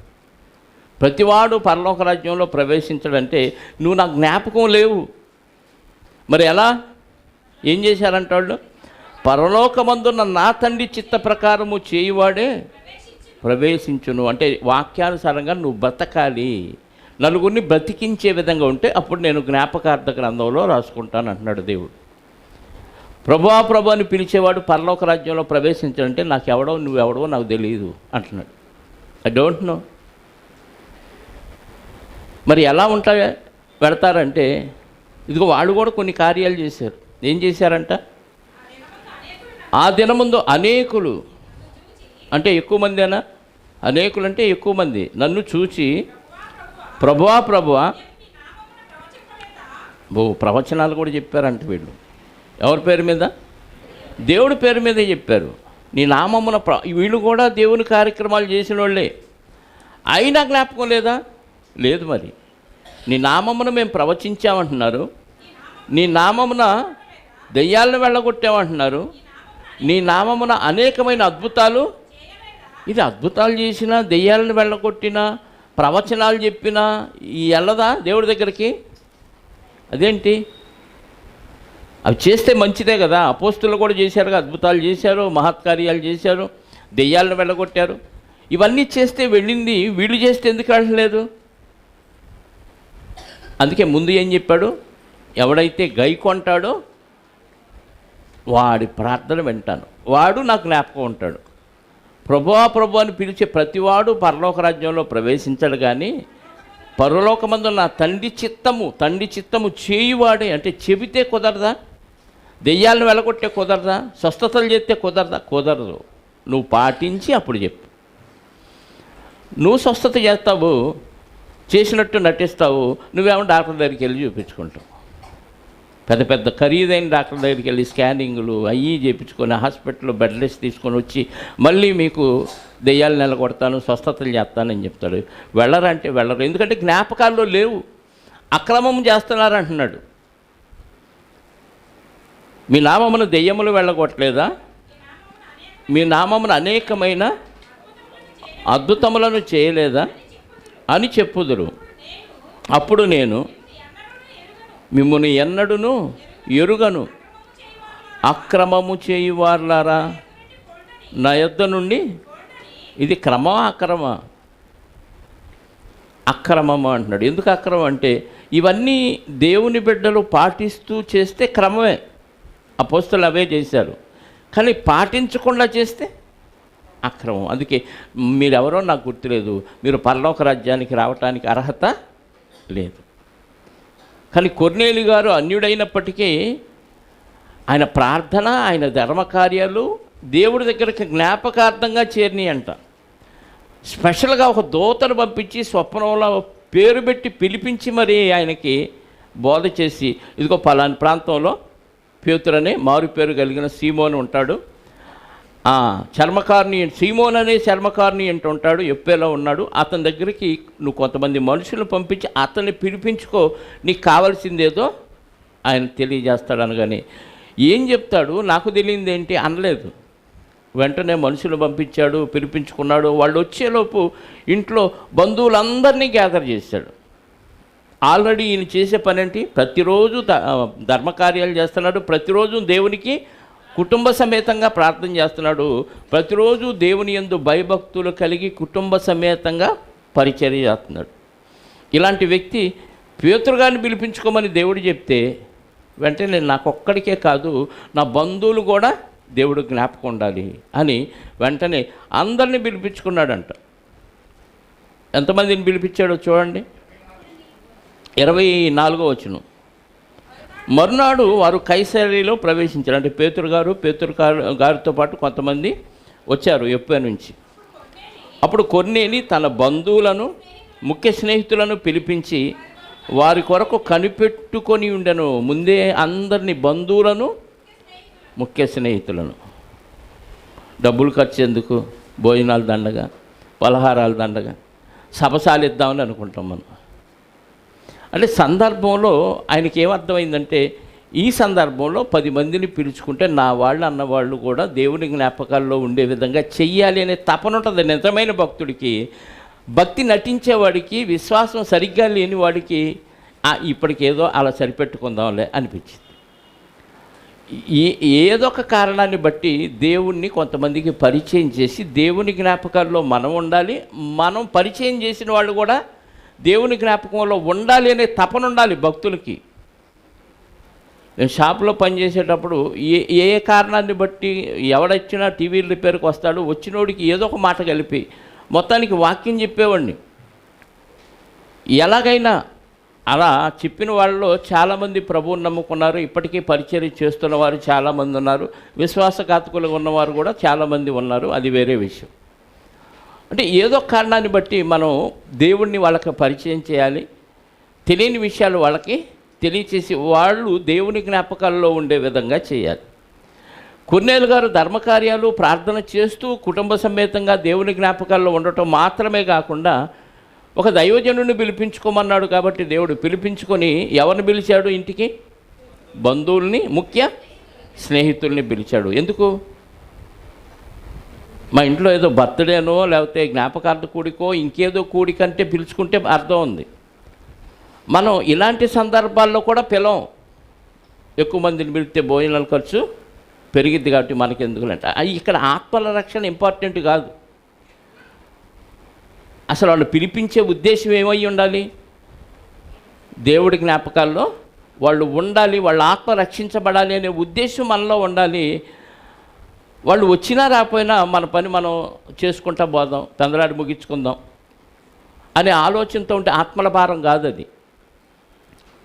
ప్రతివాడు పరలోక రాజ్యంలో ప్రవేశించడంటే నువ్వు నాకు జ్ఞాపకం లేవు. మరి ఎలా? ఏం చేశారంటే వాళ్ళు, పరలోకమందున్న నా తండ్రి చిత్త ప్రకారము చేయువాడే ప్రవేశించును. అంటే వాక్యానుసారంగా నువ్వు బ్రతకాలి, నలుగురిని బ్రతికించే విధంగా ఉంటే అప్పుడు నేను జ్ఞాపకార్థ గ్రంథంలో రాసుకుంటాను అంటున్నాడు దేవుడు. ప్రభువా ప్రభు అని పిలిచేవాడు పరలోక రాజ్యంలో ప్రవేశించాలంటే నాకెవడో నువ్వెవడో నాకు తెలియదు అంటున్నాడు. I don't know. మరి ఎలా వెళతారంటే ఇదిగో వాళ్ళు కూడా కొన్ని కార్యాలు చేశారు. ఏం చేశారంట? ఆ దినముందు అనేకులు అంటే ఎక్కువ మందేనా? అనేకులు అంటే ఎక్కువ మంది నన్ను చూచి ప్రభువా ప్రభువా ప్రవచనాలు కూడా చెప్పారంట వీళ్ళు. ఎవరి పేరు మీద? దేవుడి పేరు మీదే చెప్పారు. నీ నామమున వీళ్ళు కూడా దేవుని కార్యక్రమాలు చేసిన వాళ్ళే, అయినా జ్ఞాపకం లేదా? లేదు. మరి నీ నామమున మేము ప్రవచించామంటున్నారు, నీ నామమున దెయ్యాలను వెళ్ళగొట్టామంటున్నారు, నీ నామమున అనేకమైన అద్భుతాలు, ఇది అద్భుతాలు చేసినా దెయ్యాలను వెళ్ళగొట్టినా ప్రవచనాలు చెప్పినా ఈ వెళ్ళదా దేవుడి దగ్గరికి? అదేంటి? అవి చేస్తే మంచిదే కదా. అపోస్తులు కూడా చేశారు, అద్భుతాలు చేశారు, మహత్కార్యాలు చేశారు, దెయ్యాలను వెళ్ళగొట్టారు. ఇవన్నీ చేస్తే వెళ్ళింది, వీళ్ళు చేస్తే ఎందుకు వెళ్ళలేదు? అందుకే ముందు ఏం చెప్పాడు? ఎవడైతే గైకొంటాడో వాడి ప్రార్థన వింటాను, వాడు నాకు జ్ఞాపకం ఉంటాడు. ప్రభువా ప్రభు అని పిలిచే ప్రతివాడు పరలోక రాజ్యంలో ప్రవేశించాడు. కానీ పరలోకమందు నా తండ్రి చిత్తము చేయువాడే. అంటే చెబితే కుదరదా? దెయ్యాలను వెళ్ళగొట్టే కుదరదా? స్వస్థతలు చేస్తే కుదరదా? కుదరదు. నువ్వు పాటించి అప్పుడు చెప్పు. నువ్వు స్వస్థత చేస్తావు, చేసినట్టు నటిస్తావు, నువ్వేమో డాక్టర్ దగ్గరికి వెళ్ళి చూపించుకుంటావు. పెద్ద పెద్ద ఖరీదైన డాక్టర్ దగ్గరికి వెళ్ళి స్కానింగ్లు అయ్యి చేయించుకొని హాస్పిటల్లో బెడ్ రెస్ట్ తీసుకొని వచ్చి మళ్ళీ మీకు దెయ్యాలు నెలకొడతాను, స్వస్థతలు చేస్తానని చెప్తాడు. వెళ్ళరంటే వెళ్ళరు. ఎందుకంటే జ్ఞాపకాల్లో లేవు. అక్రమం చేస్తున్నారు అంటున్నాడు. మీ నామమున దెయ్యములు వెళ్ళగొట్టలేదా? మీ నామమున అనేకమైన అద్భుతములను చేయలేదా అని చెప్పుదురు. అప్పుడు నేను మిమ్మును ఎన్నడును ఎరుగను, అక్రమము చేయువారులారా నా యొద్ద నుండి. ఇది క్రమమా అక్రమమా? అక్రమము అంటున్నాడు. ఎందుకు అక్రమం అంటే ఇవన్నీ దేవుని బిడ్డలు పాటిస్తూ చేస్తే క్రమమే. అపోస్తలులు అవే చేశారు. కానీ పాటించకుండా చేస్తే అక్రమం. అందుకే మీరెవరో నాకు గుర్తులేదు, మీరు పరలోక రాజ్యానికి రావటానికి అర్హత లేదు. కానీ కొర్నేలి గారు అన్యుడైనప్పటికీ ఆయన ప్రార్థన, ఆయన ధర్మకార్యాలు దేవుడి దగ్గరికి జ్ఞాపకార్థంగా చేరినాయి అంట. స్పెషల్గా ఒక దూతను పంపించి స్వప్నంలో పేరు పెట్టి పిలిపించి మరి ఆయనకి బోధ చేసి, ఇదిగో పలాని ప్రాంతంలో పేతురు అనే మారు పేరు కలిగిన సీమోను ఉంటాడు, చర్మకారుని సీమోన్ అనే చర్మకారుని అంటూ ఉంటాడు, ఎప్పేలో ఉన్నాడు. అతని దగ్గరికి నువ్వు కొంతమంది మనుషులను పంపించి అతన్ని పిలిపించుకో, నీకు కావాల్సిందేదో ఆయన తెలియజేస్తాడు అనగానే ఏం చెప్తాడు నాకు తెలియంది ఏంటి అనలేదు. వెంటనే మనుషులు పంపించాడు, పిలిపించుకున్నాడు. వాళ్ళు వచ్చేలోపు ఇంట్లో బంధువులందరినీ గ్యాదర్ చేశాడు. ఆల్రెడీ ఈయన చేసే పని ఏంటి, ప్రతిరోజు ధర్మకార్యాలు చేస్తున్నాడు, ప్రతిరోజు దేవునికి కుటుంబ సమేతంగా ప్రార్థన చేస్తున్నాడు, ప్రతిరోజు దేవుని యందు భయభక్తులు కలిగి కుటుంబ సమేతంగా పరిచర్య చేస్తున్నాడు. ఇలాంటి వ్యక్తి పేతురు గారిని పిలిపించుకోమని దేవుడు చెప్తే వెంటనే నాకొక్కడికే కాదు నా బంధువులు కూడా దేవుడు జ్ఞాపకం ఉండాలి అని వెంటనే అందరినీ పిలిపించుకున్నాడంట. ఎంతమందిని పిలిపించాడో చూడండి. 24వ వచనం. మరునాడు వారు కైసరియలో ప్రవేశించారు. అంటే పేతురు గారితో పాటు కొంతమంది వచ్చారు యొప్పే నుంచి. అప్పుడు కొర్నేలి తన బంధువులను ముఖ్య స్నేహితులను పిలిపించి వారి కొరకు కనిపెట్టుకొని ఉండెను. ముందే అందరినీ బంధువులను ముఖ్య స్నేహితులను. డబ్బులు ఖర్చు ఎందుకు, భోజనాలు దండగా, పలహారాలు దండగా, సభసాలు ఇద్దామని అనుకుంటాం మనం. అంటే సందర్భంలో ఆయనకి ఏమర్థమైందంటే ఈ సందర్భంలో 10 మందిని పిలుచుకుంటే నా వాళ్ళు అన్నవాళ్ళు కూడా దేవుని జ్ఞాపకాల్లో ఉండే విధంగా చెయ్యాలి అనే తపన ఉంటుంది నిజమైన భక్తుడికి. భక్తి నటించేవాడికి, విశ్వాసం సరిగ్గా లేని వాడికి ఇప్పటికేదో అలా సరిపెట్టుకుందాంలే అనిపించింది. ఏదో ఒక కారణాన్ని బట్టి దేవుణ్ణి కొంతమందికి పరిచయం చేసి దేవుని జ్ఞాపకాల్లో మనం ఉండాలి, మనం పరిచయం చేసిన వాళ్ళు కూడా దేవుని జ్ఞాపకంలో ఉండాలి అనే తపన ఉండాలి భక్తులకి. నేను షాప్లో పనిచేసేటప్పుడు ఏ కారణాన్ని బట్టి ఎవడొచ్చినా టీవీ రిపేర్కి వస్తాడు, వచ్చినోడికి ఏదో ఒక మాట కలిపి మొత్తానికి వాక్యం చెప్పేవాడిని. ఎలాగైనా అలా చెప్పిన వాళ్ళలో చాలామంది ప్రభువుని నమ్ముకున్నారు, ఇప్పటికీ పరిచర్య చేస్తున్న వారు చాలామంది ఉన్నారు, విశ్వాసఘాతకులుగా ఉన్నవారు కూడా చాలామంది ఉన్నారు, అది వేరే విషయం. అంటే ఏదో కారణాన్ని బట్టి మనం దేవుణ్ణి వాళ్ళకి పరిచయం చేయాలి, తెలియని విషయాలు వాళ్ళకి తెలియచేసి వాళ్ళు దేవుని జ్ఞాపకాల్లో ఉండే విధంగా చేయాలి. కొర్నేలు గారు ధర్మకార్యాలు ప్రార్థన చేస్తూ కుటుంబ సమేతంగా దేవుని జ్ఞాపకాల్లో ఉండటం మాత్రమే కాకుండా ఒక దైవజనుడిని పిలిపించుకోమన్నాడు. కాబట్టి దేవుడు పిలిపించుకొని ఎవరిని పిలిచాడు ఇంటికి? బంధువుల్ని, ముఖ్య స్నేహితుల్ని పిలిచాడు. ఎందుకు? మా ఇంట్లో ఏదో బర్త్డేనో లేకపోతే జ్ఞాపకార్థ కూడికో ఇంకేదో కూడికంటే పిలుచుకుంటే అర్థం ఉంది. మనం ఇలాంటి సందర్భాల్లో కూడా పిలవం. ఎక్కువ మందిని పిలిస్తే భోజనాల ఖర్చు పెరిగిద్ది కాబట్టి మనకెందుకులంటే ఇక్కడ ఆత్మల రక్షణ ఇంపార్టెంట్ కాదు. అసలు వాళ్ళు పిలిపించే ఉద్దేశం ఏమై ఉండాలి? దేవుడి జ్ఞాపకాల్లో వాళ్ళు ఉండాలి, వాళ్ళ ఆత్మ రక్షించబడాలి అనే ఉద్దేశం మనలో ఉండాలి. వాళ్ళు వచ్చినా రాకపోయినా మన పని మనం చేసుకుంటా పోదాం, పెందలాడి ముగించుకుందాం అనే ఆలోచనతో ఉంటే ఆత్మల భారం కాదు అది.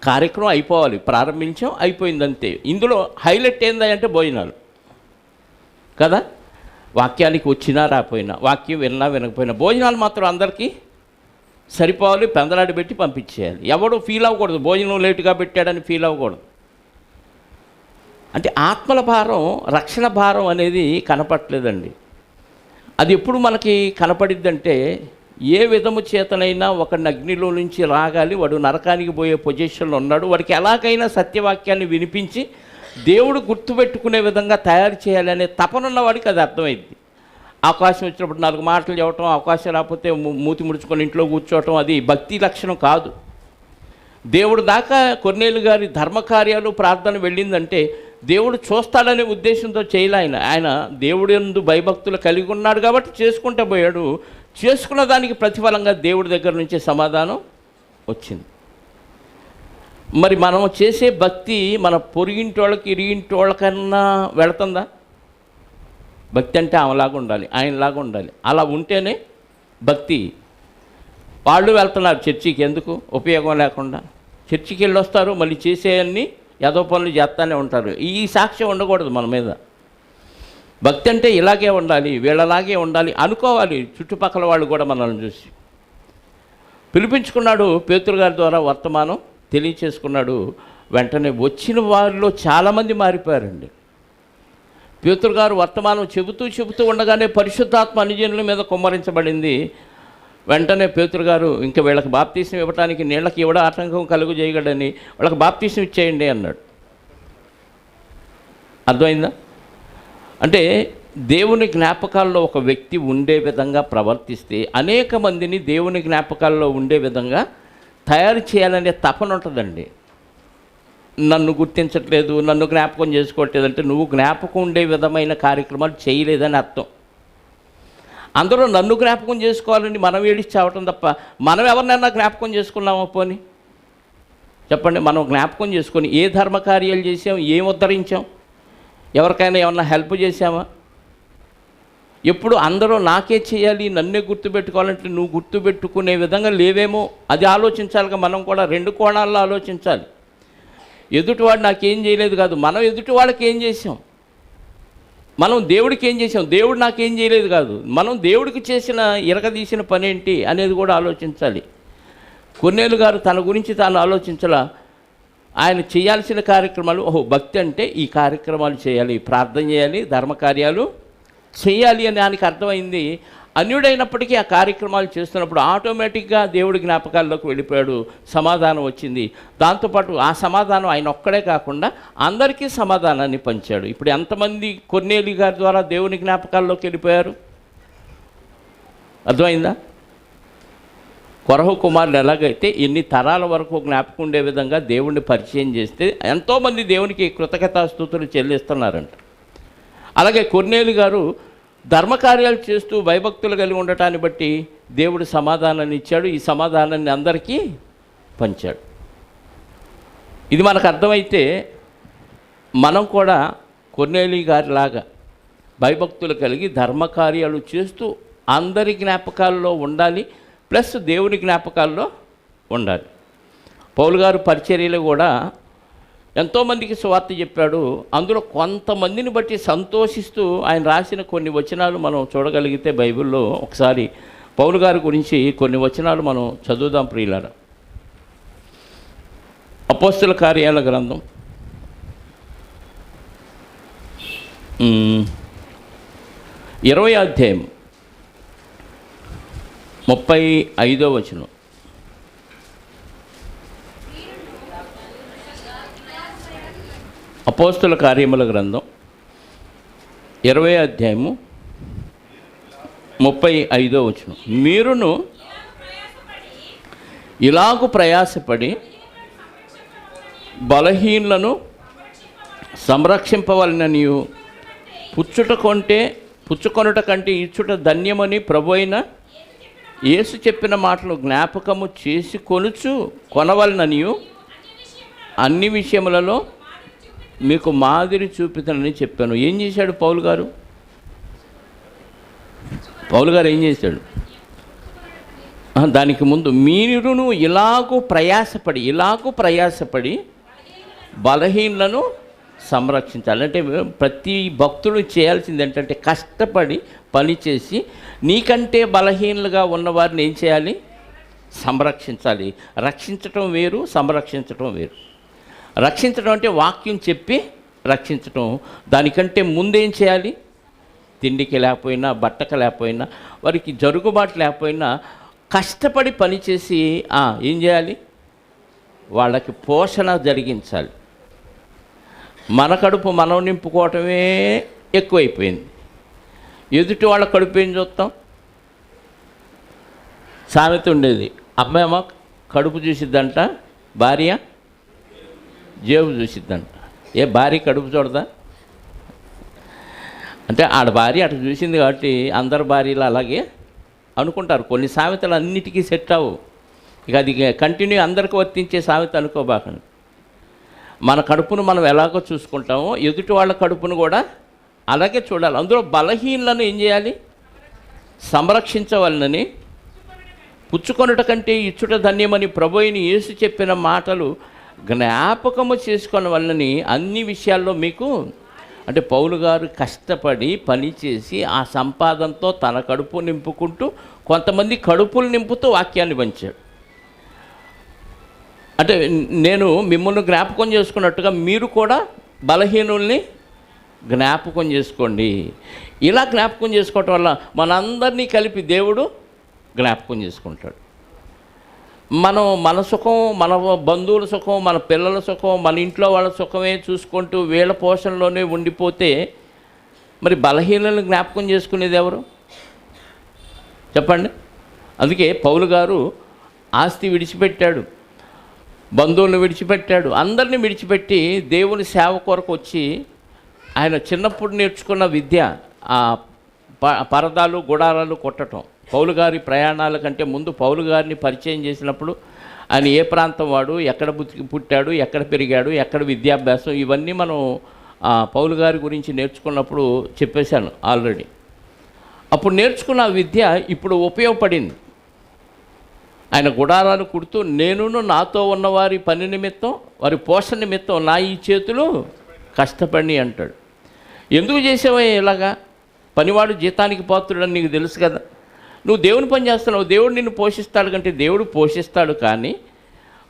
కార్యక్రమం అయిపోవాలి, ప్రారంభించాం, అయిపోయిందంతే. ఇందులో హైలైట్ ఏందంటే భోజనాలు కదా. వాక్యానికి వచ్చినా రాకపోయినా, వాక్యం విన్నా వినకపోయినా భోజనాలు మాత్రం అందరికీ సరిపోవాలి, పెందలాడి పెట్టి పంపించేయాలి. ఎవడు ఫీల్ అవ్వకూడదు, భోజనం లేటుగా పెట్టాడని ఫీల్ అవ్వకూడదు. అంటే ఆత్మల భారం, రక్షణ భారం అనేది కనపట్లేదండి. అది ఎప్పుడు మనకి కనపడిద్దంటే ఏ విధము చేతనైనా ఒక అగ్నిలో నుంచి రాగాలి, వాడు నరకానికి పోయే పొజిషన్లో ఉన్నాడు, వాడికి ఎలాగైనా సత్యవాక్యాన్ని వినిపించి దేవుడు గుర్తుపెట్టుకునే విధంగా తయారు చేయాలనే తపనున్న వాడికి అది అర్థమైంది. అవకాశం వచ్చినప్పుడు 4 మాటలు చెప్పటం, అవకాశం రాకపోతే మూతి ముడుచుకొని ఇంట్లో కూర్చోవటం అది భక్తి లక్షణం కాదు. దేవుడు దాకా కొర్నేలు గారి ధర్మకార్యాలు ప్రార్థన వెళ్ళిందంటే దేవుడు చూస్తాడనే ఉద్దేశంతో చేయలే. ఆయన దేవుడి యందు భయభక్తులు కలిగి ఉన్నాడు కాబట్టి చేసుకుంటూ పోయాడు. చేసుకున్న దానికి ప్రతిఫలంగా దేవుడి దగ్గర నుంచి సమాధానం వచ్చింది. మరి మనం చేసే భక్తి మన పొరిగింటోళ్ళకి ఇరిగింటోళ్ళకన్నా వెళుతుందా? భక్తి అంటే ఆమెలాగా ఉండాలి, ఆయనలాగా ఉండాలి. అలా ఉంటేనే భక్తి. వాళ్ళు వెళ్తున్నారు చర్చికి, ఎందుకు? ఉపయోగం లేకుండా చర్చికి వెళ్ళి వస్తారు, మళ్ళీ చేసేయన్నీ ఏదో పనులు చేస్తూనే ఉంటారు. ఈ సాక్ష్యం ఉండకూడదు మన మీద. భక్తి అంటే ఇలాగే ఉండాలి, వీళ్ళలాగే ఉండాలి అనుకోవాలి చుట్టుపక్కల వాళ్ళు కూడా మనల్ని చూసి. పిలిపించుకున్నాడు, పేతురు గారి ద్వారా వర్తమానం తెలియచేసుకున్నాడు. వెంటనే వచ్చిన వారిలో చాలామంది మారిపోయారండి. పేతురు గారు వర్తమానం చెబుతూ ఉండగానే పరిశుద్ధాత్మ అన్యజనుల మీద కుమ్మరించబడింది. వెంటనే పేతురు గారు ఇంకా వీళ్ళకి బాప్తీసం ఇవ్వడానికి నీళ్ళకి ఇవ్వడం ఆటంకం కలుగు చేయగలని వాళ్ళకి బాప్తీసం ఇచ్చేయండి అన్నాడు. అర్థమైందా? అంటే దేవుని జ్ఞాపకాల్లో ఒక వ్యక్తి ఉండే విధంగా ప్రవర్తిస్తే అనేక మందిని దేవుని జ్ఞాపకాల్లో ఉండే విధంగా తయారు చేయాలనే తపన ఉంటుందండి. నన్ను గుర్తించట్లేదు, నన్ను జ్ఞాపకం చేసుకోవట్లేదంటే నువ్వు జ్ఞాపకం ఉండే విధమైన కార్యక్రమాలు చేయలేదని అర్థం. అందరూ నన్ను జ్ఞాపకం చేసుకోవాలని మనం ఏడిచి చావటం తప్ప మనం ఎవరినైనా జ్ఞాపకం చేసుకున్నామా? పోని చెప్పండి. మనం జ్ఞాపకం చేసుకొని ఏ ధర్మకార్యాలు చేసాం, ఏం ఉద్ధరించాం, ఎవరికైనా ఏమన్నా హెల్ప్ చేసామా? ఎప్పుడు అందరూ నాకే చేయాలి, నన్నే గుర్తుపెట్టుకోవాలంటే నువ్వు గుర్తుపెట్టుకునే విధంగా లేవేమో అది ఆలోచించాలిగా. మనం కూడా రెండు కోణాల్లో ఆలోచించాలి. ఎదుటివాడు నాకేం చేయలేదు కాదు, మనం ఎదుటి వాళ్ళకి ఏం చేసాం, మనం దేవుడికి ఏం చేసాం, దేవుడు నాకేం చేయలేదు కాదు, మనం దేవుడికి చేసిన ఇరగదీసిన పని ఏంటి అనేది కూడా ఆలోచించాలి. కొన్నేళ్ళు గారు తన గురించి తాను ఆలోచించలా. ఆయన చేయాల్సిన కార్యక్రమాలు, భక్తి అంటే ఈ కార్యక్రమాలు చేయాలి, ప్రార్థన చేయాలి, ధర్మకార్యాలు చేయాలి అని ఆయనకి అర్థమైంది. అన్యుడైనప్పటికీ ఆ కార్యక్రమాలు చేస్తున్నప్పుడు ఆటోమేటిక్గా దేవుడి జ్ఞాపకాల్లోకి వెళ్ళిపోయాడు. సమాధానం వచ్చింది. దాంతోపాటు ఆ సమాధానం ఆయన ఒక్కడే కాకుండా అందరికీ సమాధానాన్ని పంచాడు. ఇప్పుడు ఎంతమంది కొర్నేలి గారి ద్వారా దేవుని జ్ఞాపకాల్లోకి వెళ్ళిపోయారు? అర్థమైందా? కొరహు కుమారుడు ఎలాగైతే ఎన్ని తరాల వరకు జ్ఞాపకం ఉండే విధంగా దేవుణ్ణి పరిచయం చేస్తే ఎంతోమంది దేవునికి కృతజ్ఞతాస్తుతులు చెల్లిస్తున్నారంట. అలాగే కొర్నేలి గారు ధర్మకార్యాలు చేస్తూ భయభక్తులు కలిగి ఉండటాన్ని బట్టి దేవుడు సమాధానాన్ని ఇచ్చాడు. ఈ సమాధానాన్ని అందరికీ పంచాడు. ఇది మనకు అర్థమైతే మనం కూడా కొర్నేలి గారిలాగా భయభక్తులు కలిగి ధర్మకార్యాలు చేస్తూ అందరి జ్ఞాపకాల్లో ఉండాలి, ప్లస్ దేవుని జ్ఞాపకాల్లో ఉండాలి. పౌలు గారు పరిచర్యలో కూడా ఎంతోమందికి సువార్త చెప్పాడు. అందులో కొంతమందిని బట్టి సంతోషిస్తూ ఆయన రాసిన కొన్ని వచనాలు మనం చూడగలిగితే బైబిల్లో ఒకసారి పౌలు గారి గురించి కొన్ని వచనాలు మనం చదువుదాం ప్రియులారా. అపోస్తల కార్యాల గ్రంథం 20వ అధ్యాయం 35వ వచనం. అపోస్తల కార్యముల గ్రంథం 20వ అధ్యాయము 35వ వచనం. మీరును ఇలాగు ప్రయాసపడి బలహీనులను సంరక్షింపవలననియు పుచ్చుకొనుట కంటే ఇచ్చుట ధన్యమని ప్రభువైన యేసు చెప్పిన మాటలు జ్ఞాపకము చేసి కొనవలననియు అన్ని విషయములలో మీకు మాదిరి చూపితనని చెప్పాను. ఏం చేశాడు పౌలు గారు? పౌలు గారు ఏం చేశాడు? దానికి ముందు మీరును ఇలాగూ ప్రయాసపడి బలహీనులను సంరక్షించాలి. అంటే ప్రతి భక్తుడు చేయాల్సింది ఏంటంటే కష్టపడి పనిచేసి నీకంటే బలహీనులుగా ఉన్నవారిని ఏం చేయాలి? సంరక్షించాలి. రక్షించటం వేరు, సంరక్షించటం వేరు. రక్షించడం అంటే వాక్యం చెప్పి రక్షించటం. దానికంటే ముందేం చేయాలి? తిండికి లేకపోయినా, బట్టక లేకపోయినా, వారికి జరుగుబాటు లేకపోయినా కష్టపడి పనిచేసి ఏం చేయాలి? వాళ్ళకి పోషణ జరిగించాలి. మన కడుపు మనం నింపుకోవటమే ఎక్కువైపోయింది. ఎదుటి వాళ్ళ కడుపు ఏం చూస్తాం? సామెత ఉండేది, అమ్మాయమ్మ కడుపు చూసిద్దంట, భార్య జేబు చూసిద్దంట. భార్య కడుపు చూడదా? అంటే ఆడ భార్య అటు చూసింది కాబట్టి అందరు భార్యలు అలాగే అనుకుంటారు. కొన్ని సామెతలు అన్నిటికీ సెట్ అవ్వు. ఇక అది కంటిన్యూ అందరికీ వర్తించే సామెత అనుకోబాకండి. మన కడుపును మనం ఎలాగో చూసుకుంటామో ఎదుటి వాళ్ళ కడుపును కూడా అలాగే చూడాలి. అందులో బలహీనలను ఏం చేయాలి? సంరక్షించవలనని పుచ్చుకొనుట కంటే ఇచ్చుట ధన్యమని ప్రభువైన యేసు చెప్పిన మాటలు జ్ఞాపకము చేసుకున్న వలనని అన్ని విషయాల్లో మీకు. అంటే పౌలు గారు కష్టపడి పనిచేసి ఆ సంపాదనతో తన కడుపు నింపుకుంటూ కొంతమంది కడుపులు నింపుతూ వాక్యాన్ని పంచాడు. అంటే నేను మిమ్మల్ని జ్ఞాపకం చేసుకున్నట్టుగా మీరు కూడా బలహీనుల్ని జ్ఞాపకం చేసుకోండి. ఇలా జ్ఞాపకం చేసుకోవటం వల్ల మనందరినీ కలిపి దేవుడు జ్ఞాపకం చేసుకుంటాడు. మన సుఖం, మన బంధువుల సుఖం, మన పిల్లల సుఖం, మన ఇంట్లో వాళ్ళ సుఖమే చూసుకుంటూ వీళ్ళ పోషణలోనే ఉండిపోతే మరి బలహీనలను జ్ఞాపకం చేసుకునేది ఎవరు చెప్పండి? అందుకే పౌలు గారు ఆస్తి విడిచిపెట్టాడు, బంధువులను విడిచిపెట్టాడు, అందరినీ విడిచిపెట్టి దేవుని సేవ కొరకు వచ్చి ఆయన చిన్నప్పుడు నేర్చుకున్న విద్య, ఆ పరదాలు గుడారాలు కొట్టడం. పౌలు గారి ప్రయాణాల కంటే ముందు పౌలు గారిని పరిచయం చేసినప్పుడు ఆయన ఏ ప్రాంతం వాడు, ఎక్కడ పుట్టాడు, ఎక్కడ పెరిగాడు, ఎక్కడ విద్యాభ్యాసం, ఇవన్నీ మనం పౌలు గారి గురించి నేర్చుకున్నప్పుడు చెప్పేశాను ఆల్రెడీ. అప్పుడు నేర్చుకున్న విద్య ఇప్పుడు ఉపయోగపడింది. ఆయన గుడారాలు కుడుతూ నేనును నాతో ఉన్న వారి పని నిమిత్తం, వారి పోషణ నిమిత్తం నా ఈ చేతులు కష్టపడి అంటాడు. ఎందుకు చేసావా ఇలాగా? పనివాడు జీతానికి పాత్రుడని నీకు తెలుసు కదా. నువ్వు దేవుని పని చేస్తున్నావు, దేవుడు నిన్ను పోషిస్తాడు కంటే దేవుడు పోషిస్తాడు. కానీ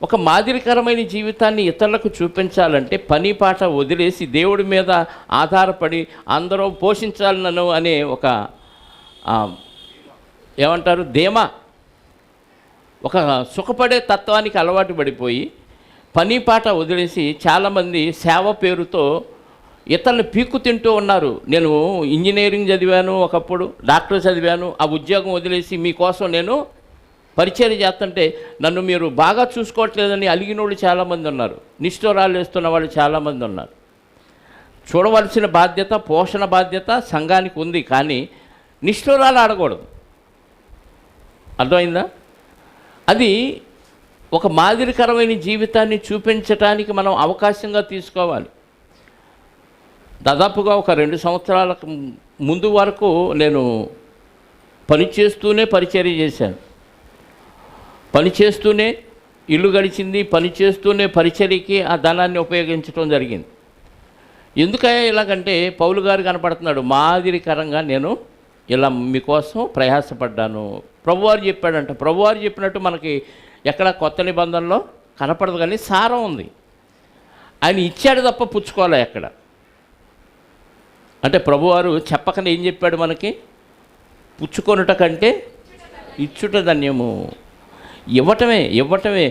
ఒక మాదిరికరమైన జీవితాన్ని ఇతరులకు చూపించాలంటే పని పాట వదిలేసి దేవుడి మీద ఆధారపడి అందరూ పోషించాలి నన్ను అనే ఒక ఏమంటారు ధీమా, ఒక సుఖపడే తత్వానికి అలవాటు పడిపోయి పని పాట వదిలేసి చాలామంది సేవ పేరుతో ఇతరులను పీక్కు తింటూ ఉన్నారు. నేను ఇంజనీరింగ్ చదివాను, ఒకప్పుడు డాక్టర్ చదివాను, ఆ ఉద్యోగం వదిలేసి మీకోసం నేను పరిచయం చేస్తుంటే నన్ను మీరు బాగా చూసుకోవట్లేదని అలిగినోళ్ళు చాలామంది ఉన్నారు. నిష్ఠూరాలు వేస్తున్న వాళ్ళు చాలామంది ఉన్నారు. చూడవలసిన బాధ్యత, పోషణ బాధ్యత సంఘానికి ఉంది, కానీ నిష్ఠూరాలు ఆడకూడదు. అర్థమైందా? అది ఒక మాదిరికరమైన జీవితాన్ని చూపించటానికి మనం అవకాశంగా తీసుకోవాలి. దాదాపుగా ఒక 2 సంవత్సరాల ముందు వరకు నేను పనిచేస్తూనే పరిచర్య చేశాను. పనిచేస్తూనే ఇల్లు గడిచింది, పనిచేస్తూనే పరిచర్యకి ఆ ధనాన్ని ఉపయోగించడం జరిగింది. ఎందుకయ్యా ఇలాగంటే పౌలు గారు కనపడుతున్నాడు, మాదిరికరంగా నేను ఇలా మీకోసం ప్రయాసపడ్డాను. ప్రభువారు చెప్పాడంట. ప్రభువారు చెప్పినట్టు మనకి ఎక్కడ కొత్త నిబంధనలో కనపడదు, కానీ సారం ఉంది. ఆయన ఇచ్చాడు తప్ప పుచ్చుకోలే ఎక్కడ. అంటే ప్రభువారు చెప్పకనే ఏం చెప్పాడు మనకి? పుచ్చుకొనుట కంటే ఇచ్చుట ధన్యము. ఇవ్వటమే.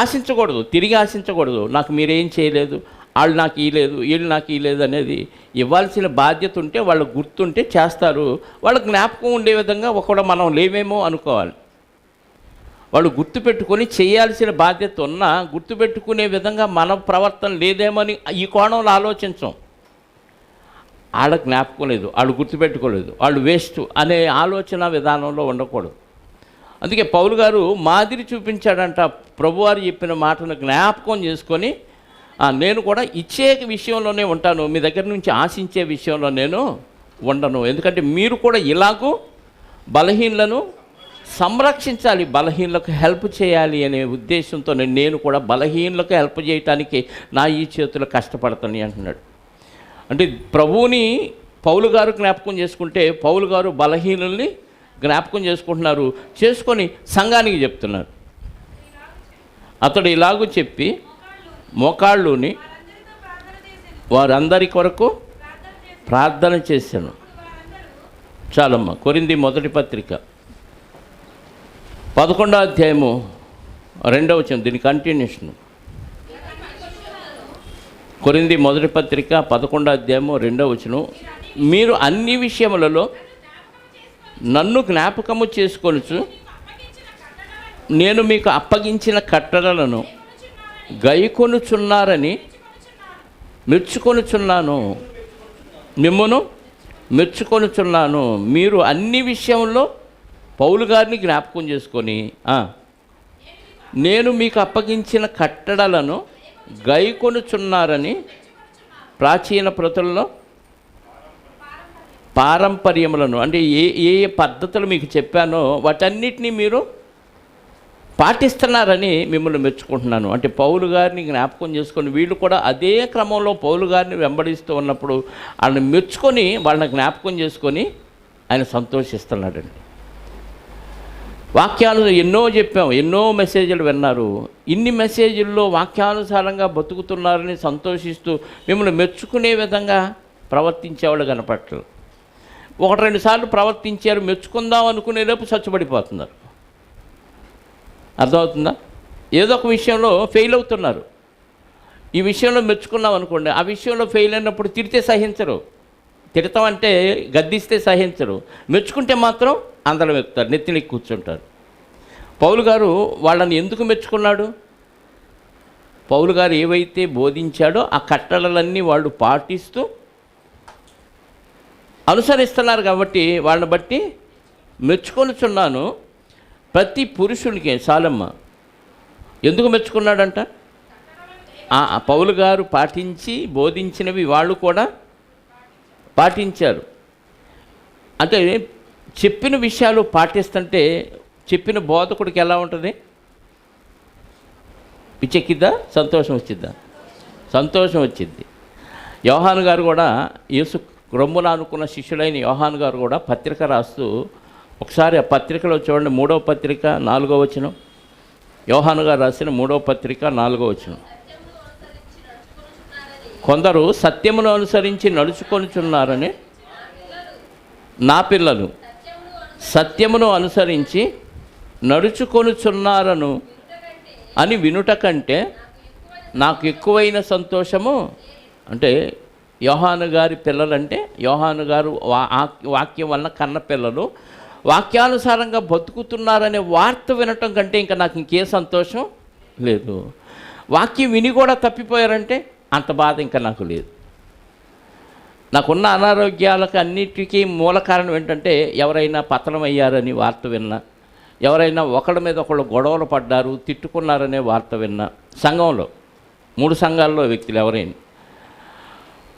ఆశించకూడదు, తిరిగి ఆశించకూడదు. నాకు మీరేం చేయలేదు, వాళ్ళు నాకు ఇవ్వలేదు, వీళ్ళు నాకు ఇవ్వలేదు అనేది. ఇవ్వాల్సిన బాధ్యత ఉంటే వాళ్ళు గుర్తుంటే చేస్తారు. వాళ్ళ జ్ఞాపకం ఉండే విధంగా ఒకవేళ మనం లేవేమో అనుకోవాలి. వాళ్ళు గుర్తుపెట్టుకొని చేయాల్సిన బాధ్యత ఉన్నా గుర్తుపెట్టుకునే విధంగా మన ప్రవర్తన లేదేమని ఈ కోణంలో ఆలోచించం. వాళ్ళ జ్ఞాపకం లేదు, వాళ్ళు గుర్తుపెట్టుకోలేదు, వాళ్ళు వేస్ట్ అనే ఆలోచన విధానంలో ఉండకూడదు. అందుకే పౌలు గారు మాదిరి చూపించాడంట. ప్రభువారు చెప్పిన మాటను జ్ఞాపకం చేసుకొని నేను కూడా ఇచ్చే విషయంలోనే ఉంటాను, మీ దగ్గర నుంచి ఆశించే విషయంలో నేను ఉండను. ఎందుకంటే మీరు కూడా ఇలాగూ బలహీనలను సంరక్షించాలి, బలహీనలకు హెల్ప్ చేయాలి అనే ఉద్దేశంతో నేను కూడా బలహీనలకు హెల్ప్ చేయటానికి నా ఈ చేతులు కష్టపడతాను అంటున్నాడు. అంటే ప్రభువుని పౌలు గారు జ్ఞాపకం చేసుకుంటే పౌలు గారు బలహీనుల్ని జ్ఞాపకం చేసుకుంటున్నారు, చేసుకొని సంఘానికి చెప్తున్నారు. అతడు ఇలాగూ చెప్పి మోకాళ్ళుని వారందరి కొరకు ప్రార్థన చేశాను. చాలమ్మ. కొరింథీ మొదటి పత్రిక 11వ అధ్యాయము 2వ వచనం, దీని కంటిన్యూషన్. కొరింథీ మొదటి పత్రిక 11వ అధ్యాయము 2వ వచనం. మీరు అన్ని విషయములలో నన్ను జ్ఞాపకము చేసుకొనుచు నేను మీకు అప్పగించిన కట్టడలను గైకొనుచున్నారని మెచ్చుకొనుచున్నాను. మిమ్మును మెచ్చుకొనుచున్నాను. మీరు అన్ని విషయంలో పౌలు గారిని జ్ఞాపకం చేసుకొని నేను మీకు అప్పగించిన కట్టడలను గైకొనుచున్నారని ప్రాచీన ప్రతుల్లో పారంపర్యములను, అంటే ఏ ఏ పద్ధతులు మీకు చెప్పానో వాటన్నిటినీ మీరు పాటిస్తున్నారని మిమ్మల్ని మెచ్చుకుంటున్నాను. అంటే పౌలు గారిని జ్ఞాపకం చేసుకొని వీళ్ళు కూడా అదే క్రమంలో పౌలు గారిని వెంబడిస్తూ ఉన్నప్పుడు వాళ్ళని మెచ్చుకొని వాళ్ళని జ్ఞాపకం చేసుకొని ఆయన సంతోషిస్తున్నాడండి. వాక్యాలు ఎన్నో చెప్పాం, ఎన్నో మెసేజ్లు విన్నారు. ఇన్ని మెసేజ్ల్లో వాక్యానుసారంగా బతుకుతున్నారని సంతోషిస్తూ మిమ్మల్ని మెచ్చుకునే విధంగా ప్రవర్తించేవాళ్ళు కనపడలేదు. 1-2 సార్లు ప్రవర్తించారు, మెచ్చుకుందాం అనుకునేలోపు చచ్చుబడిపోతున్నారు. అర్థమవుతుందా? ఏదో ఒక విషయంలో ఫెయిల్ అవుతున్నారు. ఈ విషయంలో మెచ్చుకున్నాం అనుకోండి, ఆ విషయంలో ఫెయిల్ అయినప్పుడు తిడితే సహించరు. తిడతామంటే గద్దిస్తే సహించరు. మెచ్చుకుంటే మాత్రం అందరం ఎక్కుతారు, నెత్తిని కూర్చుంటారు. పౌలు గారు వాళ్ళని ఎందుకు మెచ్చుకున్నాడు? పౌలు గారు ఏవైతే బోధించాడో ఆ కట్టడలన్నీ వాళ్ళు పాటిస్తూ అనుసరిస్తున్నారు కాబట్టి వాళ్ళని బట్టి మెచ్చుకొనుచున్నాను. ప్రతి పురుషునికి సాలమ్మ ఎందుకు మెచ్చుకున్నాడంట? పౌలు గారు పాటించి బోధించినవి వాళ్ళు కూడా పాటించారు. అంటే చెప్పిన విషయాలు పాటిస్తుంటే చెప్పిన బోధకుడికి ఎలా ఉంటుంది? పిచ్చెక్కిద్దా? సంతోషం వచ్చిద్దా? సంతోషం వచ్చింది. యోహాను గారు కూడా యేసు రొమ్మున అనుకున్న శిష్యుడైన యోహాను గారు కూడా పత్రిక రాస్తూ ఒకసారి ఆ పత్రికలో చూడండి, 3వ పత్రిక 4వ వచనం. యోహాను గారు రాసిన 3వ పత్రిక 4వ వచనం. కొందరు సత్యమును అనుసరించి నడుచుకొనుచున్నారని, నా పిల్లలు సత్యమును అనుసరించి నడుచుకొనుచున్నారను అని వినుట కంటే నాకు ఎక్కువైన సంతోషము. అంటే యోహాను గారి పిల్లలంటే యోహాను గారు వాక్యం వలన కన్న పిల్లలు వాక్యానుసారంగా బతుకుతున్నారనే వార్త వినటం కంటే ఇంకా నాకు ఇంకే సంతోషం లేదు. వాక్యం విని కూడా తప్పిపోయారంటే అంత బాధ ఇంకా నాకు లేదు. నాకున్న అనారోగ్యాలకు అన్నిటికీ మూల కారణం ఏంటంటే ఎవరైనా పతనం అయ్యారని వార్త విన్నా, ఎవరైనా ఒకళ్ళ మీద ఒకళ్ళు గొడవలు పడ్డారు, తిట్టుకున్నారనే వార్త విన్నా, సంఘంలో 3 సంఘాల్లో వ్యక్తులు ఎవరైనా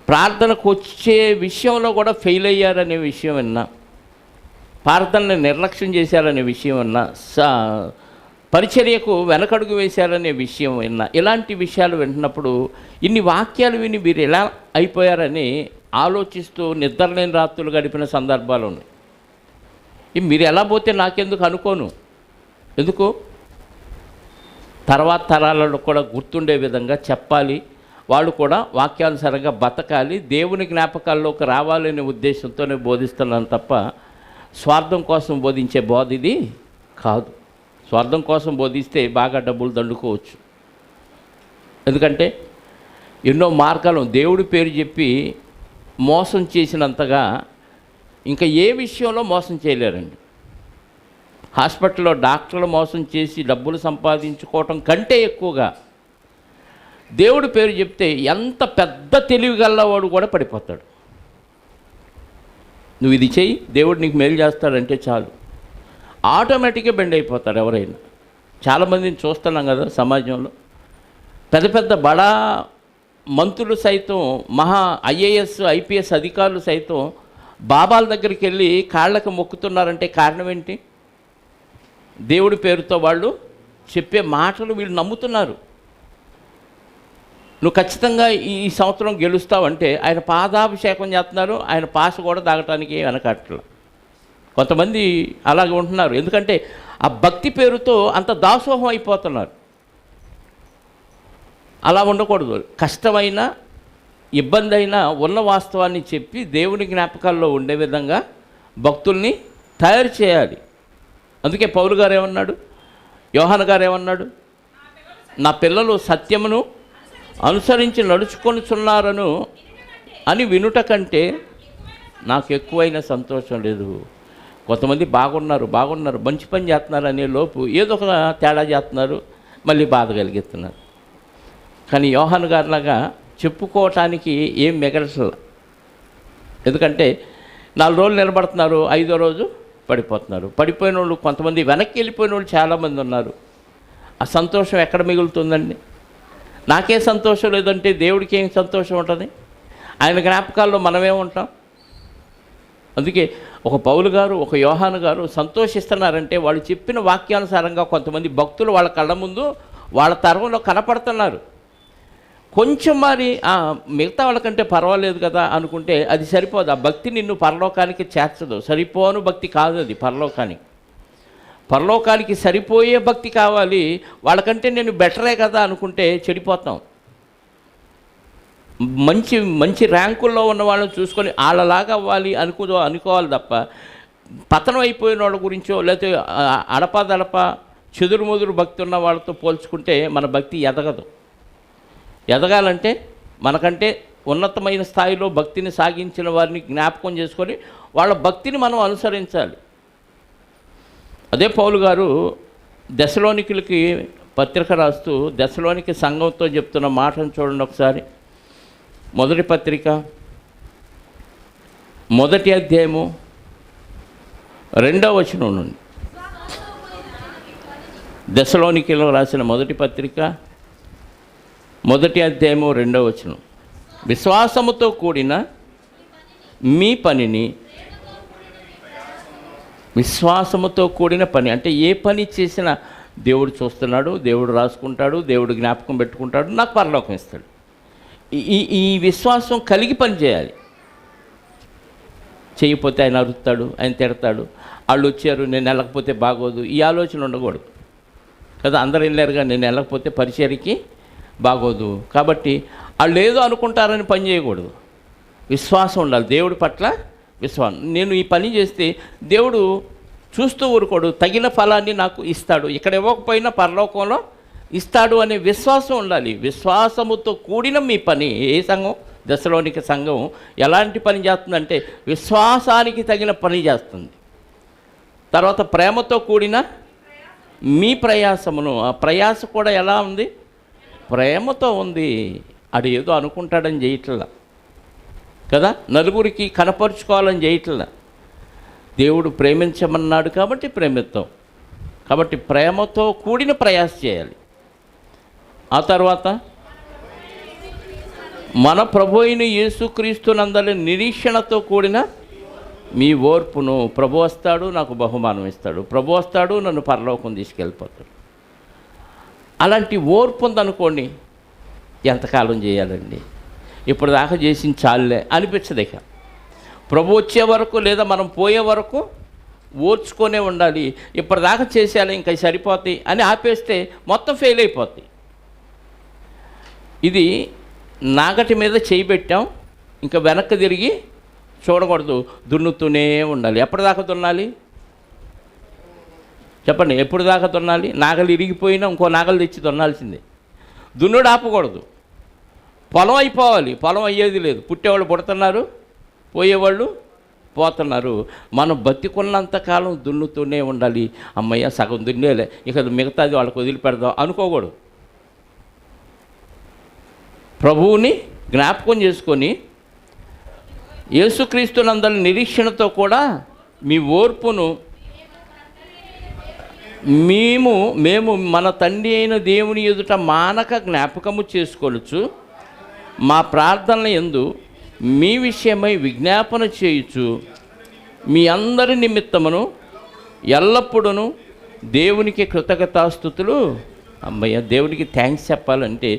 ప్రార్థనకు వచ్చే విషయంలో కూడా ఫెయిల్ అయ్యారనే విషయం విన్నా, ప్రార్థనని నిర్లక్ష్యం చేశారనే విషయం విన్నా, పరిచర్యకు వెనకడుగు వేశారనే విషయం విన్నా, ఇలాంటి విషయాలు వింటున్నప్పుడు ఇన్ని వాక్యాలు విని మీరు ఎలా అయిపోయారని ఆలోచిస్తూ నిద్రలేని రాత్రులు గడిపిన సందర్భాలు ఉన్నాయి. మీరు ఎలా పోతే నాకెందుకు అనుకోను. ఎందుకు? తర్వాత తరాలలో కూడా గుర్తుండే విధంగా చెప్పాలి, వాళ్ళు కూడా వాక్యానుసారంగా బతకాలి, దేవుని జ్ఞాపకాల్లోకి రావాలనే ఉద్దేశంతోనే బోధిస్తున్నాను తప్ప స్వార్థం కోసం బోధించే బోధ ఇది కాదు. స్వార్థం కోసం బోధిస్తే బాగా డబ్బులు దండుకోవచ్చు. ఎందుకంటే ఎన్నో మార్గాలు దేవుడి పేరు చెప్పి మోసం చేసినంతగా ఇంకా ఏ విషయంలో మోసం చేయలేరండి. హాస్పిటల్లో డాక్టర్లు మోసం చేసి డబ్బులు సంపాదించుకోవటం కంటే ఎక్కువగా దేవుడి పేరు చెప్తే ఎంత పెద్ద తెలివిగలవాడు కూడా పడిపోతాడు. నువ్వు ఇది చెయ్యి, దేవుడు నీకు మేలు చేస్తాడంటే చాలు, ఆటోమేటిక్గా బెండ్ అయిపోతారు ఎవరైనా. చాలామందిని చూస్తున్నాం కదా సమాజంలో, పెద్ద పెద్ద బడా మంత్రులు సైతం, మహా ఐఏఎస్ ఐపీఎస్ అధికారులు సైతం బాబాల దగ్గరికి వెళ్ళి కాళ్ళకు మొక్కుతున్నారంటే కారణం ఏంటి? దేవుడి పేరుతో వాళ్ళు చెప్పే మాటలు వీళ్ళు నమ్ముతున్నారు. నువ్వు ఖచ్చితంగా ఈ సంవత్సరం గెలుస్తావంటే ఆయన పాదాభిషేకం చేస్తున్నారు, ఆయన పాశ కూడా తాగటానికి వెనకట్ల. కొంతమంది అలాగే ఉంటున్నారు. ఎందుకంటే ఆ భక్తి పేరుతో అంత దాసోహం అయిపోతున్నారు. అలా ఉండకూడదు. కష్టమైన ఇబ్బంది అయినా ఉన్న వాస్తవాన్ని చెప్పి దేవుని జ్ఞాపకాల్లో ఉండే విధంగా భక్తుల్ని తయారు చేయాలి. అందుకే పౌలు గారు ఏమన్నాడు, యోహాను గారు ఏమన్నాడు? నా పిల్లలు సత్యమును అనుసరించి నడుచుకొనుచున్నారను అని వినుట కంటే నాకు ఎక్కువైన సంతోషం లేదు. కొంతమంది బాగున్నారు మంచి పని చేస్తున్నారు అనే లోపు ఏదో ఒక తేడా చేస్తున్నారు, మళ్ళీ బాధ కలిగిస్తున్నారు. కానీ యోహాను గారిలాగా చెప్పుకోవటానికి ఏం మిగలట్ల. ఎందుకంటే 4 రోజులు నిలబడుతున్నారు, 5వ రోజు పడిపోతున్నారు. పడిపోయిన వాళ్ళు కొంతమంది, వెనక్కి వెళ్ళిపోయిన వాళ్ళు చాలామంది ఉన్నారు. ఆ సంతోషం ఎక్కడ మిగులుతుందండి? నాకే సంతోషం లేదంటే దేవుడికి ఏం సంతోషం ఉంటుంది? ఆయన జ్ఞాపకాల్లో మనమే ఉంటాం. అందుకే ఒక పౌలు గారు, ఒక యోహాను గారు సంతోషిస్తున్నారంటే వాళ్ళు చెప్పిన వాక్యానుసారంగా కొంతమంది భక్తులు వాళ్ళ కళ్ళ ముందు వాళ్ళ తరంలో కనపడుతున్నారు. కొంచెం మరి మిగతా వాళ్ళకంటే పర్వాలేదు కదా అనుకుంటే అది సరిపోదు. ఆ భక్తి నిన్ను పరలోకానికి చేర్చదు. సరిపోను భక్తి కాదు అది. పరలోకానికి సరిపోయే భక్తి కావాలి. వాళ్ళకంటే నేను బెటరే కదా అనుకుంటే చెడిపోతాం. మంచి ర్యాంకుల్లో ఉన్న వాళ్ళని చూసుకొని వాళ్ళలాగా అవ్వాలి అనుకోవాలి తప్ప పతనం అయిపోయిన వాళ్ళ గురించో లేకపోతే అడపాదడప చెదురుమదురు భక్తి ఉన్న వాళ్ళతో పోల్చుకుంటే మన భక్తి ఎదగదు. ఎదగాలంటే మనకంటే ఉన్నతమైన స్థాయిలో భక్తిని సాగించిన వారిని జ్ఞాపకం చేసుకొని వాళ్ళ భక్తిని మనం అనుసరించాలి. అదే పౌలు గారు దశలోనికులకి పత్రిక రాస్తూ దశలోనికి సంఘంతో చెప్తున్న మాటను చూడండి ఒకసారి. మొదటి పత్రిక 1వ అధ్యాయము 2వ వచనం నుండి. దశలోనికీలో రాసిన మొదటి పత్రిక 1వ అధ్యాయము 2వ వచనం. విశ్వాసముతో కూడిన మీ పనిని, విశ్వాసముతో కూడిన పని అంటే ఏ పని చేసినా దేవుడు చూస్తున్నాడు, దేవుడు రాసుకుంటాడు, దేవుడు జ్ఞాపకం పెట్టుకుంటాడు, నాకు పరలోకం ఇస్తాడు. ఈ విశ్వాసం కలిగి పని చేయాలి. చేయకపోతే ఆయన అరుస్తాడు, ఆయన తిడతాడు, వాళ్ళు వచ్చారు నేను వెళ్ళకపోతే బాగోదు, ఈ ఆలోచన ఉండకూడదు కదా. అందరు వెళ్ళారుగా, నేను వెళ్ళకపోతే పరిచర్యకి బాగోదు, కాబట్టి వాళ్ళు ఏదో అనుకుంటారని పని చేయకూడదు. విశ్వాసం ఉండాలి దేవుడి పట్ల విశ్వాసం. నేను ఈ పని చేస్తే దేవుడు చూస్తూ ఊరుకోడు, తగిన ఫలాన్ని నాకు ఇస్తాడు, ఇక్కడ ఇవ్వకపోయినా పరలోకంలో ఇస్తాడు అనే విశ్వాసం ఉండాలి. విశ్వాసముతో కూడిన మీ పని. ఏ సంఘం? దశలోనిక సంఘం ఎలాంటి పని చేస్తుందంటే విశ్వాసానికి తగిన పని చేస్తుంది. తర్వాత ప్రేమతో కూడిన మీ ప్రయాసమును, ఆ ప్రయాస కూడా ఎలా ఉంది? ప్రేమతో ఉంది. అది ఏదో అనుకుంటాడని చేయట్లా కదా, నలుగురికి కనపరుచుకోవాలని చేయట్లా. దేవుడు ప్రేమించమన్నాడు కాబట్టి ప్రేమిద్దాం. కాబట్టి ప్రేమతో కూడిన ప్రయాస చేయాలి. ఆ తర్వాత మన ప్రభు అయిన యేసుక్రీస్తునందలి నిరీక్షణతో కూడిన మీ ఓర్పును. ప్రభు వస్తాడు, నాకు బహుమానం ఇస్తాడు, ప్రభు వస్తాడు, నన్ను పరలోకం తీసుకెళ్ళిపోతాడు. అలాంటి ఓర్పు ఉందనుకోండి, ఎంతకాలం చేయాలండి, ఇప్పుడు దాకా చేసిన చాలులే అనిపించదు. ఇక ప్రభు వచ్చే వరకు లేదా మనం పోయే వరకు ఓర్చుకొనే ఉండాలి. ఇప్పటిదాకా చేసేయాలి, ఇంకా సరిపోతాయి అని ఆపేస్తే మొత్తం ఫెయిల్ అయిపోతాయి. ఇది నాగటి మీద చేయి పెట్టాం, ఇంకా వెనక్కి తిరిగి చూడకూడదు, దున్నుతూనే ఉండాలి. ఎప్పటిదాకా దున్నాలి చెప్పండి? ఎప్పుడు దాకా దున్నాలి? నాగలు ఇరిగిపోయినా ఇంకో నాగలు తెచ్చి దున్నాల్సిందే. దున్నుడు ఆపకూడదు. పొలం అయిపోవాలి, పొలం అయ్యేది లేదు. పుట్టేవాళ్ళు పుడుతున్నారు, పోయేవాళ్ళు పోతున్నారు. మనం బతికున్నంతకాలం దున్నుతూనే ఉండాలి. అమ్మయ్య సగం దున్నేలే, ఇక మిగతాది వాళ్ళకి వదిలిపెడదాం అనుకోకూడదు. ప్రభువుని జ్ఞాపకం చేసుకొని యేసుక్రీస్తునందలి నిరీక్షణతో కూడా మీ ఓర్పును మేము మన తండ్రి అయిన దేవుని ఎదుట మానక జ్ఞాపకము చేసుకోవచ్చు. మా ప్రార్థనల యందు మీ విషయమై విజ్ఞాపన చేయుచు మీ అందరి నిమిత్తమును ఎల్లప్పుడూ దేవునికి కృతజ్ఞతాస్తుతులు. అమ్మయ్య, దేవునికి థ్యాంక్స్ చెప్పాలంటే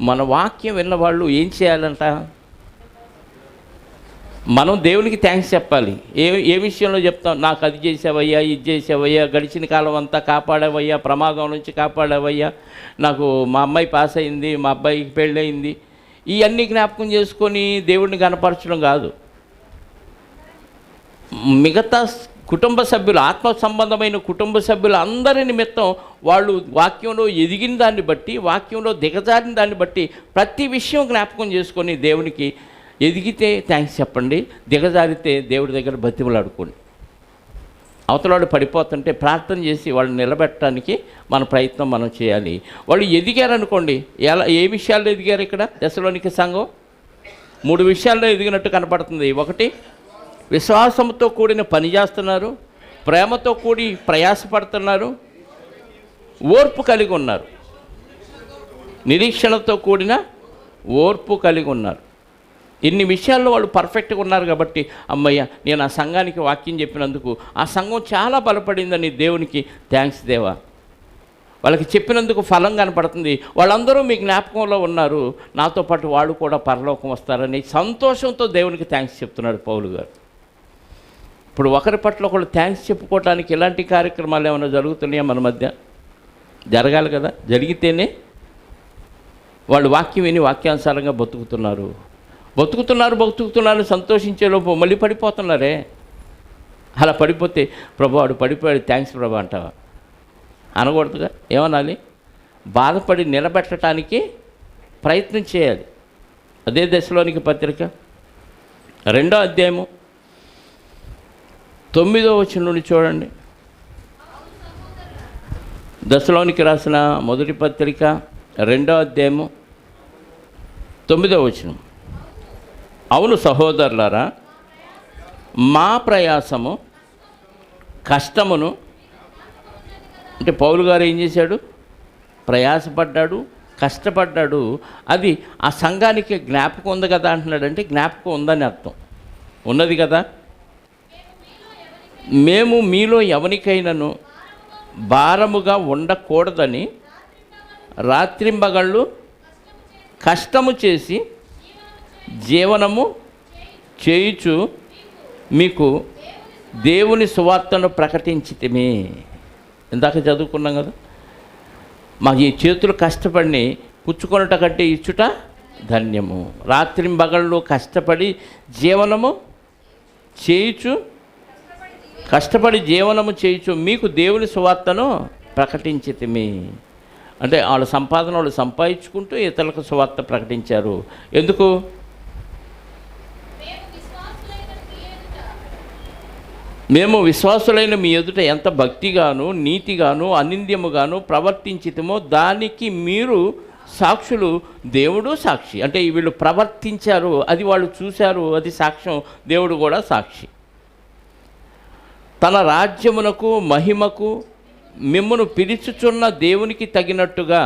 మన వాక్యం విన్నవాళ్ళు ఏం చేయాలంట? మనం దేవునికి థ్యాంక్స్ చెప్పాలి. ఏ విషయంలో చెప్తాం? నాకు అది చేసావయ్యా, ఇది చేసావయ్యా, గడిచిన కాలం అంతా కాపాడావయ్యా, ప్రమాదం నుంచి కాపాడావయ్యా, నాకు మా అమ్మాయి పాస్ అయింది, మా అబ్బాయికి పెళ్ళయింది, ఇవన్నీ జ్ఞాపకం చేసుకొని దేవుడిని కనపరచడం కాదు. మిగతా కుటుంబ సభ్యులు, ఆత్మ సంబంధమైన కుటుంబ సభ్యులు అందరి నిమిత్తం వాళ్ళు వాక్యంలో ఎదిగిన దాన్ని బట్టి, వాక్యంలో దిగజారిన దాన్ని బట్టి ప్రతి విషయం జ్ఞాపకం చేసుకొని దేవునికి ఎదిగితే థ్యాంక్స్ చెప్పండి, దిగజారితే దేవుడి దగ్గర బతిమలాడుకోండి. అవతలవాడు పడిపోతుంటే ప్రార్థన చేసి వాళ్ళని నిలబెట్టడానికి మన ప్రయత్నం మనం చేయాలి. వాళ్ళు ఎదిగారనుకోండి, ఏ విషయాల్లో ఎదిగారు? ఇక్కడ దశలోనిక సంఘం 3 విషయాల్లో ఎదిగినట్టు కనపడుతుంది. 1, విశ్వాసంతో కూడిన పని చేస్తున్నారు, ప్రేమతో కూడి ప్రయాసపడుతున్నారు, ఓర్పు కలిగి ఉన్నారు, నిరీక్షణతో కూడిన ఓర్పు కలిగి ఉన్నారు. ఇన్ని విషయాల్లో వాళ్ళు పర్ఫెక్ట్గా ఉన్నారు కాబట్టి అమ్మయ్య, నేను ఆ సంఘానికి వాక్యం చెప్పినందుకు ఆ సంఘం చాలా బలపడిందని దేవునికి థ్యాంక్స్ దేవా, వాళ్ళకి చెప్పినందుకు ఫలం కనపడుతుంది, వాళ్ళందరూ మీ జ్ఞాపకంలో ఉన్నారు, నాతో పాటు వాళ్ళు కూడా పరలోకం వస్తారని సంతోషంతో దేవునికి థ్యాంక్స్ చెప్తున్నాడు పౌలు గారు. ఇప్పుడు ఒకరి పట్ల ఒకళ్ళు థ్యాంక్స్ చెప్పుకోవడానికి ఇలాంటి కార్యక్రమాలు ఏమైనా జరుగుతున్నాయా మన మధ్య? జరగాలి కదా, జరిగితేనే వాళ్ళు వాక్యం విని వాక్యానుసారంగా బతుకుతున్నారు సంతోషించేలోపు మళ్ళీ పడిపోతున్నారే. అలా పడిపోతే ప్రభు వాడు పడిపోయాడు థ్యాంక్స్ ప్రభు అంటావా? అనకూడదుగా, ఏమనాలి? బాధపడి నిలబెట్టడానికి ప్రయత్నం చేయాలి. అదే దశలోనికి పత్రిక 2వ అధ్యాయము 9వ వచనం నుండి చూడండి. దశలోనికి రాసిన మొదటి పత్రిక 2వ అధ్యాయము 9వ వచనం. అవును సహోదరులారా, మా ప్రయాసము కష్టమును, అంటే పౌలు గారు ఏం చేశాడు? ప్రయాసపడ్డాడు, కష్టపడ్డాడు. అది ఆ సంఘానికి జ్ఞాపకం ఉంది కదా అంటున్నాడు. అంటే జ్ఞాపకం ఉందని అర్థం. ఉన్నది కదా. మేము మీలో ఎవరికైనాను భారముగా ఉండకూడదని రాత్రింబగళ్ళు కష్టము చేసి జీవనము చేయుచు మీకు దేవుని సువార్తను ప్రకటించితిమి. ఇందాక చదువుకున్నాం కదా, మాకు ఈ చేతులు కష్టపడి పుచ్చుకొనుట కంటే ఇచ్చుట ధన్యము. రాత్రింబగళ్ళు కష్టపడి జీవనము చేయుచు, కష్టపడి జీవనము చేయుచు మీకు దేవుని సువార్తను ప్రకటించితిమి. అంటే వాళ్ళ సంపాదన వాళ్ళు సంపాదించుకుంటూ ఇతరులకు సువార్త ప్రకటించారు. ఎందుకు? మేము విశ్వాసులైన మీ ఎదుట ఎంత భక్తిగాను నీతిగాను అనింద్యముగాను ప్రవర్తించితమో దానికి మీరు సాక్షులు. దేవుడు సాక్షి. అంటే వీళ్ళు ప్రవర్తించారు, అది వాళ్ళు చూశారు, అది సాక్ష్యం. దేవుడు కూడా సాక్షి. తన రాజ్యమునకు మహిమకు మిమ్మును పిలుచుచున్న దేవునికి తగినట్టుగా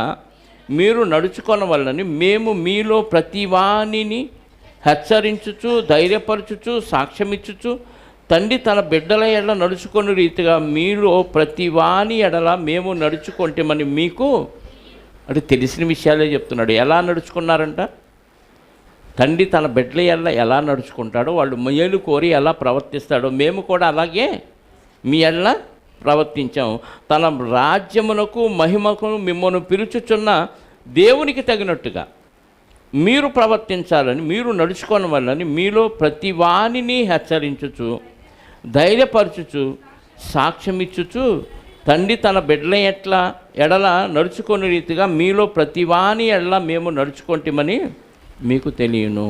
మీరు నడుచుకొనవలనని మేము మీలో ప్రతివానిని హెచ్చరించుచు, ధైర్యపరచుచు, సాక్ష్యమిచ్చుచు, తండ్రి తన బిడ్డల ఎడల నడుచుకొని రీతిగా మీలో ప్రతివాని ఎడల మేము నడుచుకుంటామని మీకు, అంటే తెలిసిన విషయాలే చెప్తున్నాడు. ఎలా నడుచుకున్నారంట? తండ్రి తన బిడ్డల ఎడల ఎలా నడుచుకుంటాడో, వాళ్ళు మేలు కోరి ఎలా ప్రవర్తిస్తాడో మేము కూడా అలాగే మీ ఎడల ప్రవర్తించాం. తన రాజ్యమునకు మహిమకు మిమ్మల్ని పిలుచుచున్న దేవునికి తగినట్టుగా మీరు ప్రవర్తించాలని, మీరు నడుచుకోవడం వల్లని మీలో ప్రతి వానిని హెచ్చరించుచు, ధైర్యపరచుచు, సాక్ష్యమిచ్చుచు, తండ్రి తన బిడ్డల ఎడల నడుచుకునే రీతిగా మీలో ప్రతి వాని ఎడల మేము నడుచుకుంటామని మీకు తెలియను.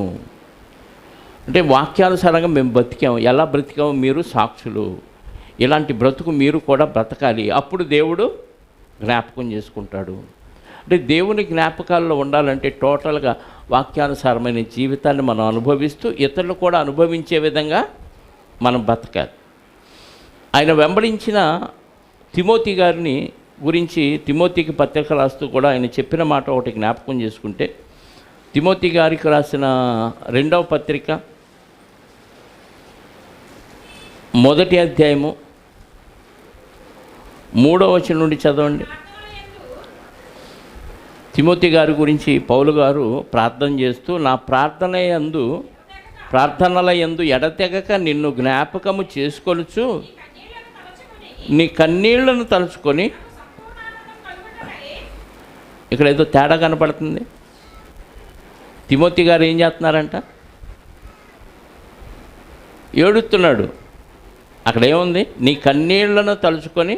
అంటే వాక్యానుసారంగా మేము బ్రతికాము. ఎలా బ్రతికాము? మీరు సాక్షులు. ఇలాంటి బ్రతుకు మీరు కూడా బ్రతకాలి. అప్పుడు దేవుడు జ్ఞాపకం చేసుకుంటాడు. అంటే దేవుని జ్ఞాపకాల్లో ఉండాలంటే టోటల్గా వాక్యానుసారమైన జీవితాన్ని మనం అనుభవిస్తూ ఇతరులు కూడా అనుభవించే విధంగా మనం బ్రతకాలి. ఆయన వెంబడించిన తిమోతి గారిని గురించి తిమోతికి పత్రిక రాస్తూ కూడా ఆయన చెప్పిన మాట ఒకటి జ్ఞాపకం చేసుకుంటే, తిమోతి గారికి రాసిన 2వ పత్రిక 1వ అధ్యాయము 3వ వచనం నుండి చదవండి. తిమోతి గారి గురించి పౌలు గారు ప్రార్థన చేస్తూ, నా ప్రార్థనల యందు ఎడతెగక నిన్ను జ్ఞాపకము చేసుకొనుచు నీ కన్నీళ్లను తలుచుకొని, ఇక్కడ ఏదో తేడా కనపడుతుంది. తిమోతి గారు ఏం చేస్తున్నారంట? ఏడుస్తున్నాడు. అక్కడ ఏముంది? నీ కన్నీళ్లను తలుచుకొని.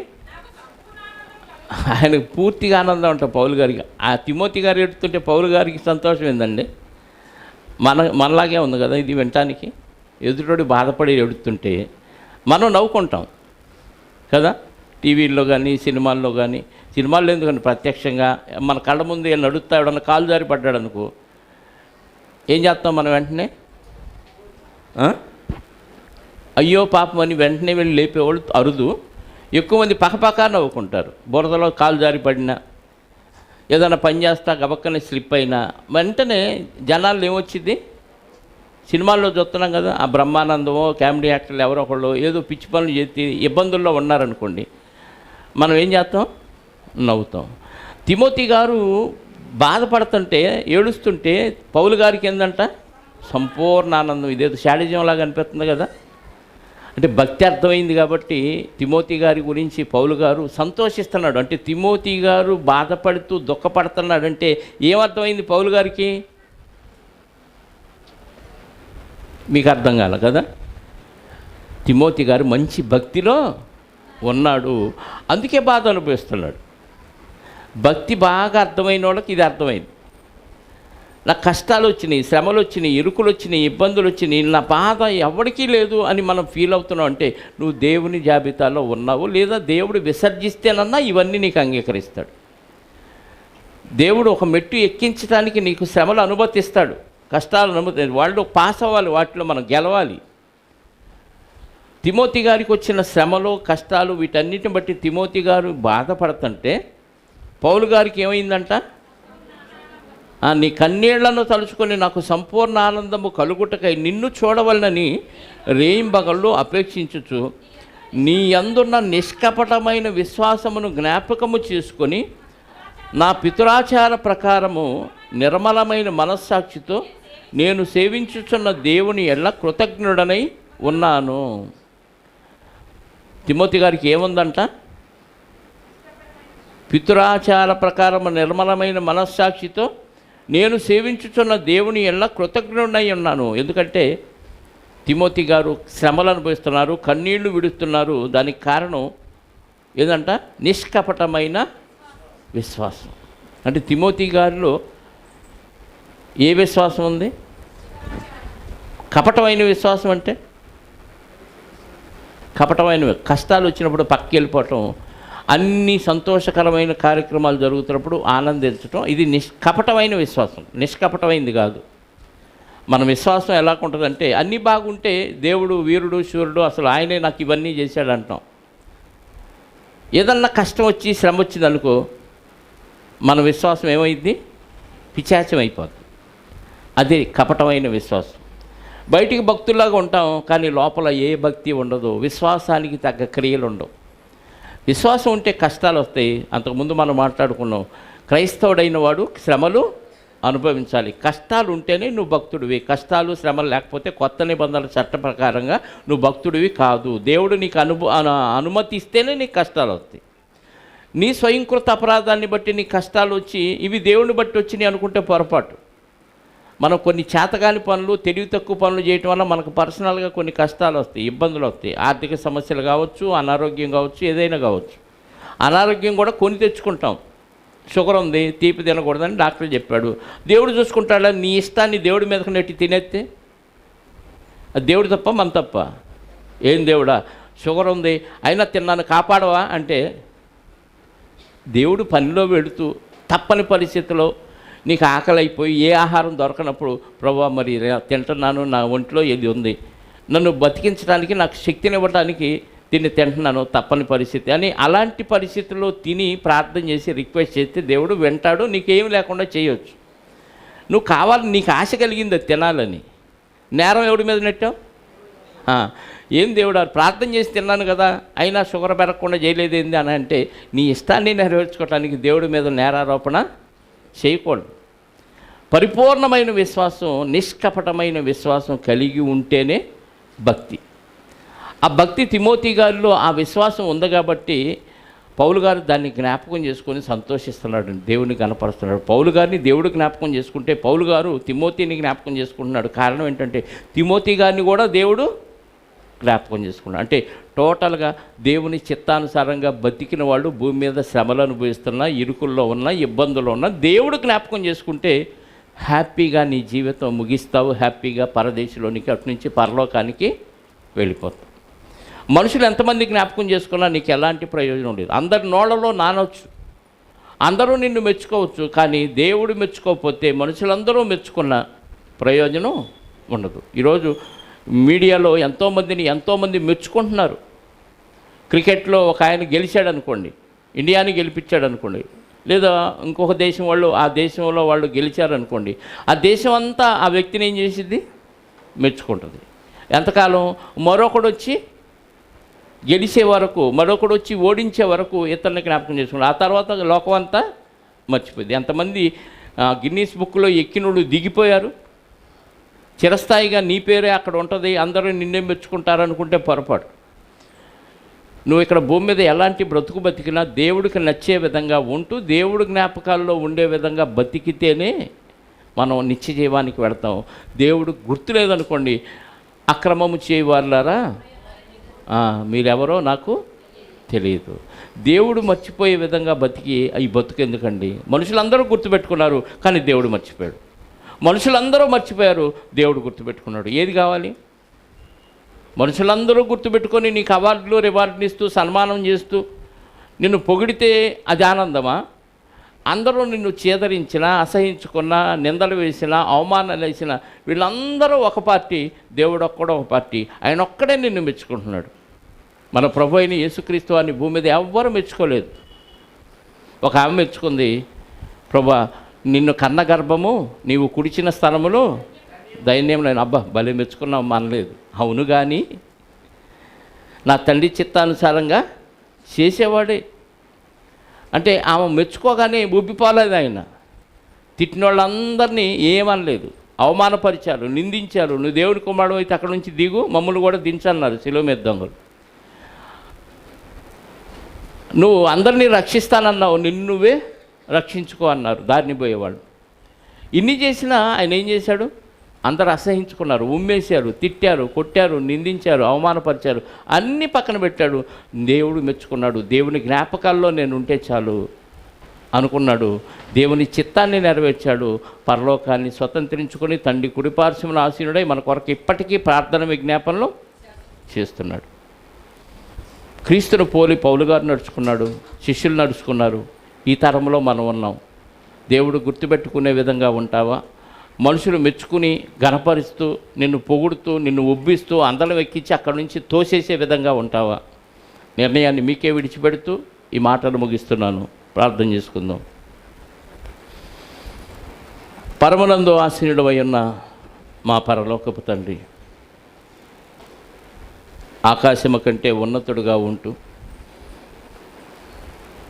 ఆయనకు పూర్తిగా ఆనందం అంట పౌలు గారికి. ఆ తిమోతి గారు ఏడుతుంటే పౌలు గారికి సంతోషం ఏందండి? మనలాగే ఉంది కదా ఇది వినటానికి. ఎదుటోడి బాధపడి ఏడుతుంటే మనం నవ్వుకుంటాం కదా. టీవీల్లో కానీ సినిమాల్లో కానీ, సినిమాల్లో ఎందుకంటే ప్రత్యక్షంగా మన కళ్ళ ముందు నడుస్తా ఎవడన్నా కాలు జారి పడ్డాడు అనుకో, ఏం చేస్తాం మనం? వెంటనే అయ్యో పాపం అని వెంటనే వెళ్ళి లేపేవాళ్ళు అరుదు. ఎక్కువ మంది పక్కపక్క నవ్వుకుంటారు. బురదలో కాలు జారి పడినా, ఏదైనా పని చేస్తా గబక్కనే స్లిప్ అయినా వెంటనే జనాలు ఏమొచ్చింది? సినిమాల్లో చూస్తున్నాం కదా, ఆ బ్రహ్మానందమో కామెడీ యాక్టర్లు ఎవరో ఒకళ్ళు ఏదో పిచ్చి పనులు చేసి ఇబ్బందుల్లో ఉన్నారనుకోండి, మనం ఏం చేస్తాం? నవ్వుతాం. తిమోతి గారు బాధపడుతుంటే, ఏడుస్తుంటే పౌలు గారికి ఏందంట? సంపూర్ణ ఆనందం. ఇదేదో శాడిజంలాగా అనిపిస్తుంది కదా. అంటే భక్తి అర్థమైంది కాబట్టి తిమోతి గారి గురించి పౌలు గారు సంతోషిస్తున్నాడు. అంటే తిమోతి గారు బాధపడుతూ దుఃఖపడుతున్నాడు అంటే ఏమర్థమైంది పౌలు గారికి? మీకు అర్థం కాల కదా. తిమోతి గారు మంచి భక్తిలో ఉన్నాడు, అందుకే బాధ అనుభవిస్తున్నాడు. భక్తి బాగా అర్థమైన వాళ్ళకి ఇది అర్థమైంది. నాకు కష్టాలు వచ్చినాయి, శ్రమలు వచ్చినాయి, ఇరుకులు వచ్చినాయి, ఇబ్బందులు వచ్చినాయి, నా బాధ ఎవరికీ లేదు అని మనం ఫీల్ అవుతున్నావు అంటే నువ్వు దేవుని జాబితాలో ఉన్నావు, లేదా దేవుడు విసర్జిస్తేనన్నా ఇవన్నీ నీకు అంగీకరిస్తాడు. దేవుడు ఒక మెట్టు ఎక్కించడానికి నీకు శ్రమలు అనుమతిస్తాడు, కష్టాలు అనుమతి. వాళ్ళు పాస్ అవ్వాలి, వాటిలో మనం గెలవాలి. తిమోతి గారికి వచ్చిన శ్రమలు, కష్టాలు, వీటన్నిటిని బట్టి తిమోతి గారు బాధపడుతుంటే పౌలు గారికి ఏమైందంట? నీ కన్నీళ్లను తలుచుకొని నాకు సంపూర్ణ ఆనందము కలుగుటకై నిన్ను చూడవలనని రేయింబగళ్ళు అపేక్షించుచు నీ యందున్న నిష్కపటమైన విశ్వాసమును జ్ఞాపకము చేసుకొని నా పితురాచార ప్రకారము నిర్మలమైన మనస్సాక్షితో నేను సేవించుచున్న దేవుని ఎల్ల కృతజ్ఞుడనై ఉన్నాను. తిమోతి గారికి ఏముందంట? పితురాచార ప్రకారము నిర్మలమైన మనస్సాక్షితో నేను సేవించుచున్న దేవుని ఎల్ల కృతజ్ఞుడై ఉన్నాను. ఎందుకంటే తిమోతి గారు శ్రమలు అనుభవిస్తున్నారు, కన్నీళ్లు విడుస్తున్నారు. దానికి కారణం ఏదంట? నిష్కపటమైన విశ్వాసం. అంటే తిమోతి గారిలో ఏ విశ్వాసం ఉంది? కపటమైన విశ్వాసం. అంటే కపటమైన కష్టాలు వచ్చినప్పుడు పక్కకి వెళ్ళిపోవటం, అన్ని సంతోషకరమైన కార్యక్రమాలు జరుగుతున్నప్పుడు ఆనందించటం, ఇది కపటమైన విశ్వాసం, నిష్కపటమైంది కాదు. మన విశ్వాసం ఎలా ఉంటుందంటే అన్నీ బాగుంటే దేవుడు వీరుడు శూరుడు, అసలు ఆయనే నాకు ఇవన్నీ చేశాడు అంటాం. ఏదన్నా కష్టం వచ్చి శ్రమ వచ్చింది అనుకో, మన విశ్వాసం ఏమైంది? పిశాచం అయిపోద్ది. అది కపటమైన విశ్వాసం. బయటికి భక్తుల్లాగా ఉంటాం, కానీ లోపల ఏ భక్తి ఉండదు, విశ్వాసానికి తగ్గ క్రియలు ఉండవు. విశ్వాసం ఉంటే కష్టాలు వస్తాయి. అంతకుముందు మనం మాట్లాడుకున్నాం, క్రైస్తవుడైన వాడు శ్రమలు అనుభవించాలి. కష్టాలు ఉంటేనే నువ్వు భక్తుడివి. కష్టాలు శ్రమలు లేకపోతే కొత్త నిబంధనల చట్ట ప్రకారంగా నువ్వు భక్తుడివి కాదు. దేవుడు నీకు అనుమతి ఇస్తేనే నీకు కష్టాలు వస్తాయి. నీ స్వయంకృత అపరాధాన్ని బట్టి నీ కష్టాలు వచ్చి ఇవి దేవుని బట్టి వచ్చినాయి అనుకుంటే పొరపాటు. మనం కొన్ని చేతగాని పనులు, తెలివి తక్కువ పనులు చేయటం వల్ల మనకు పర్సనల్గా కొన్ని కష్టాలు వస్తాయి, ఇబ్బందులు వస్తాయి. ఆర్థిక సమస్యలు కావచ్చు, అనారోగ్యం కావచ్చు, ఏదైనా కావచ్చు. అనారోగ్యం కూడా కొని తెచ్చుకుంటాం. షుగర్ ఉంది, తీపి తినకూడదని డాక్టర్ చెప్పాడు. దేవుడు చూసుకుంటాడా? నీ ఇష్టాన్ని దేవుడి మీదకి నెట్టి తినేస్తే అది దేవుడు తప్ప మన తప్ప? ఏం దేవుడా, షుగర్ ఉంది అయినా తిన్నాను కాపాడవా అంటే, దేవుడు పనిలో వెళుతూ తప్పని పరిస్థితిలో నీకు ఆకలి అయిపోయి ఏ ఆహారం దొరకనప్పుడు, ప్రభువా మరి తింటున్నాను, నా ఒంట్లో ఇది ఉంది, నన్ను బతికించడానికి నాకు శక్తినివ్వడానికి దీన్ని తింటున్నాను, తప్పని పరిస్థితి అని, అలాంటి పరిస్థితుల్లో తిని ప్రార్థన చేసి రిక్వెస్ట్ చేస్తే దేవుడు వింటాడు, నీకేం లేకుండా చేయొచ్చు. నువ్వు కావాలి, నీకు ఆశ కలిగింది అది తినాలని, నేరం ఎవడి మీద నెట్టావు? ఏం దేవుడు, ప్రార్థన చేసి తిన్నాను కదా అయినా షుగర్ పెరగకుండా చేయలేదేంది అని అంటే, నీ ఇష్టాన్ని నెరవేర్చుకోవడానికి దేవుడి మీద నేరారోపణ చేయకూడదు. పరిపూర్ణమైన విశ్వాసం, నిష్కపటమైన విశ్వాసం కలిగి ఉంటేనే భక్తి. ఆ భక్తి తిమోతి గారిలో ఆ విశ్వాసం ఉంది కాబట్టి పౌలు గారు దాన్ని జ్ఞాపకం చేసుకొని సంతోషిస్తున్నాడు, దేవుని కనపరుస్తున్నాడు. పౌలు గారిని దేవుడు జ్ఞాపకం చేసుకుంటే పౌలు గారు తిమోతిని జ్ఞాపకం చేసుకుంటున్నాడు. కారణం ఏంటంటే తిమోతి గారిని కూడా దేవుడు జ్ఞాపకం చేసుకున్నాడు. అంటే టోటల్గా దేవుని చిత్తానుసారంగా బతికిన వాళ్ళు భూమి మీద శ్రమలు అనుభవిస్తున్నా, ఇరుకుల్లో ఉన్న, ఇబ్బందులు ఉన్న దేవుడు జ్ఞాపకం చేసుకుంటే హ్యాపీగా నీ జీవితం ముగిస్తావు. హ్యాపీగా పరదేశంలోనికి, అటు నుంచి పరలోకానికి వెళ్ళిపోతావు. మనుషులు ఎంతమంది జ్ఞాపకం చేసుకున్నా నీకు ఎలాంటి ప్రయోజనం లేదు. అందరి నోళ్ళలో నానవచ్చు, అందరూ నిన్ను మెచ్చుకోవచ్చు, కానీ దేవుడు మెచ్చుకోకపోతే మనుషులందరూ మెచ్చుకున్న ప్రయోజనం ఉండదు. ఈరోజు మీడియాలో ఎంతోమంది మెచ్చుకుంటున్నారు. క్రికెట్లో ఒక ఆయన గెలిచాడు అనుకోండి, ఇండియాని గెలిపించాడు అనుకోండి, లేదా ఇంకొక దేశం వాళ్ళు, ఆ దేశంలో వాళ్ళు గెలిచారనుకోండి, ఆ దేశం అంతా ఆ వ్యక్తిని ఏం చేసిద్ది? మెచ్చుకుంటుంది. ఎంతకాలం? మరొకడు వచ్చి గెలిచే వరకు, మరొకడు వచ్చి ఓడించే వరకు ఇతరుని జ్ఞాపకం చేసుకుంటారు. ఆ తర్వాత లోకం అంతా మర్చిపోయింది. ఎంతమంది గిన్నీస్ బుక్లో ఎక్కినోళ్ళు దిగిపోయారు. చిరస్థాయిగా నీ పేరే అక్కడ ఉంటుంది, అందరూ నిన్నే మెచ్చుకుంటారనుకుంటే పొరపాటు. నువ్వు ఇక్కడ భూమి మీద ఎలాంటి బ్రతుకు బతికినా దేవుడికి నచ్చే విధంగా ఉంటూ దేవుడి జ్ఞాపకాల్లో ఉండే విధంగా బతికితేనే మనం నిత్య జీవానికి వెళతాం. దేవుడు గుర్తులేదనుకోండి, అక్రమము చేయవారులారా మీరెవరో నాకు తెలియదు. దేవుడు మర్చిపోయే విధంగా బతికి ఈ బతుకు ఎందుకండి? మనుషులందరూ గుర్తుపెట్టుకున్నారు, కానీ దేవుడు మర్చిపోయాడు. మనుషులందరూ మర్చిపోయారు, దేవుడు గుర్తుపెట్టుకున్నాడు. ఏది కావాలి? మనుషులందరూ గుర్తుపెట్టుకొని నీకు అవార్డులు రివార్డులు ఇస్తూ సన్మానం చేస్తూ నిన్ను పొగిడితే అది ఆనందమా? అందరూ నిన్ను చేదరించినా, అసహించుకున్నా, నిందలు వేసినా, అవమానాలు వేసినా వీళ్ళందరూ ఒక పార్టీ, దేవుడు ఒక్కడో ఒక పార్టీ. ఆయన ఒక్కడే నిన్ను మెచ్చుకుంటున్నాడు. మన ప్రభు అయిన యేసుక్రీస్తు వారిని భూమి మీద ఎవ్వరూ మెచ్చుకోలేదు. ఒక ఆమె మెచ్చుకుంది, ప్రభా నిన్ను కన్న గర్భము నీవు కుడిచిన స్థలములో దైన్యం నేను. అబ్బా భలే మెచ్చుకున్నావు అనలేదు. అవును కానీ నా తండ్రి చిత్తానుసారంగా చేసేవాడే అంటే ఆమె మెచ్చుకోగానే ఉబ్బిపోలేదు. ఆయన తిట్టిన వాళ్ళందరినీ ఏమనలేదు, అవమానపరిచారు, నిందించారు. నువ్వు దేవుని కుమారుడు అయితే అక్కడ నుంచి దిగు, మమ్మల్ని కూడా దించన్నారు శిలువ మీద దొంగలు. నువ్వు అందరినీ రక్షిస్తానన్నావు, నిన్ను నువ్వే రక్షించుకో అన్నారు దారిని పోయేవాళ్ళు. ఇన్ని చేసినా ఆయన ఏం చేశాడు? అందరు అసహించుకున్నారు, ఉమ్మేశారు, తిట్టారు, కొట్టారు, నిందించారు, అవమానపరిచారు, అన్నీ పక్కన పెట్టాడు. దేవుడు మెచ్చుకున్నాడు. దేవుని జ్ఞాపకాల్లో నేను ఉంటే చాలు అనుకున్నాడు. దేవుని చిత్తాన్ని నెరవేర్చాడు. పరలోకాన్ని స్వతంత్రించుకొని తండ్రి కుడిపార్శ్వమున ఆసీనుడై మన కొరకు ఇప్పటికీ ప్రార్థన విజ్ఞాపనలో చేస్తున్నాడు. క్రీస్తును పోలి పౌలు గారు నడుచుకున్నాడు, శిష్యులు నడుచుకున్నారు. ఈ తరంలో మనం ఉన్నాం. దేవుడు గుర్తుపెట్టుకునే విధంగా ఉంటావా? మనుషులు మెచ్చుకుని గణపరుస్తూ, నిన్ను పొగుడుతూ, నిన్ను ఉబ్బిస్తూ అందరం ఎక్కించి అక్కడి నుంచి తోసేసే విధంగా ఉంటావా? నిర్ణయాన్ని మీకే విడిచిపెడుతూ ఈ మాటలు ముగిస్తున్నాను. ప్రార్థన చేసుకుందాం. పరమనందు ఆసీనుడవై ఉన్న మా పరలోకపు తండ్రి, ఆకాశము కంటే ఉన్నతుడుగా ఉంటూ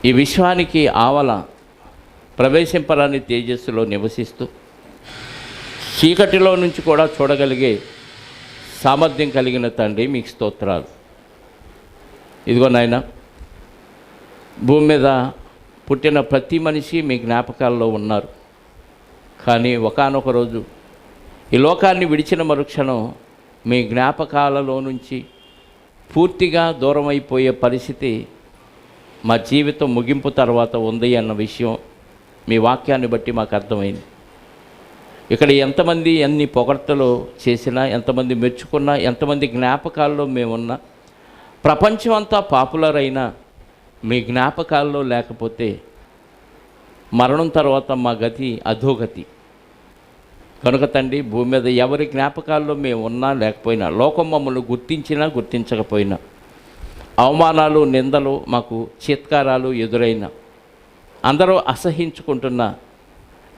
ఈ విశ్వానికి ఆవల ప్రవేశింపరాని తేజస్సులో నివసిస్తూ చీకటిలో నుంచి కూడా చూడగలిగే సామర్థ్యం కలిగిన తండ్రి, మీకు స్తోత్రాలు. ఇదిగో నాయన, భూమి మీద పుట్టిన ప్రతి మనిషి మీ జ్ఞాపకాల్లో ఉన్నారు. కానీ ఒకానొక రోజు ఈ లోకాన్ని విడిచిన మరుక్షణం మీ జ్ఞాపకాలలో నుంచి పూర్తిగా దూరం అయిపోయే పరిస్థితి మా జీవితం ముగింపు తర్వాత ఉంది అన్న విషయం మీ వాక్యాన్ని బట్టి మాకు అర్థమైంది. ఇక్కడ ఎంతమంది ఎన్ని పొగడ్తలు చేసినా, ఎంతమంది మెచ్చుకున్నా, ఎంతమంది జ్ఞాపకాల్లో మేమున్నా, ప్రపంచం అంతా పాపులర్ అయినా మీ జ్ఞాపకాల్లో లేకపోతే మరణం తర్వాత మా గతి అధోగతి. కనుక తండ్రి, భూమి మీద ఎవరి జ్ఞాపకాల్లో మేము ఉన్నా లేకపోయినా, లోకం మమ్మల్ని గుర్తించినా గుర్తించకపోయినా, అవమానాలు, నిందలు, మాకు చీత్కారాలు ఎదురైనా, అందరూ అసహించుకుంటున్న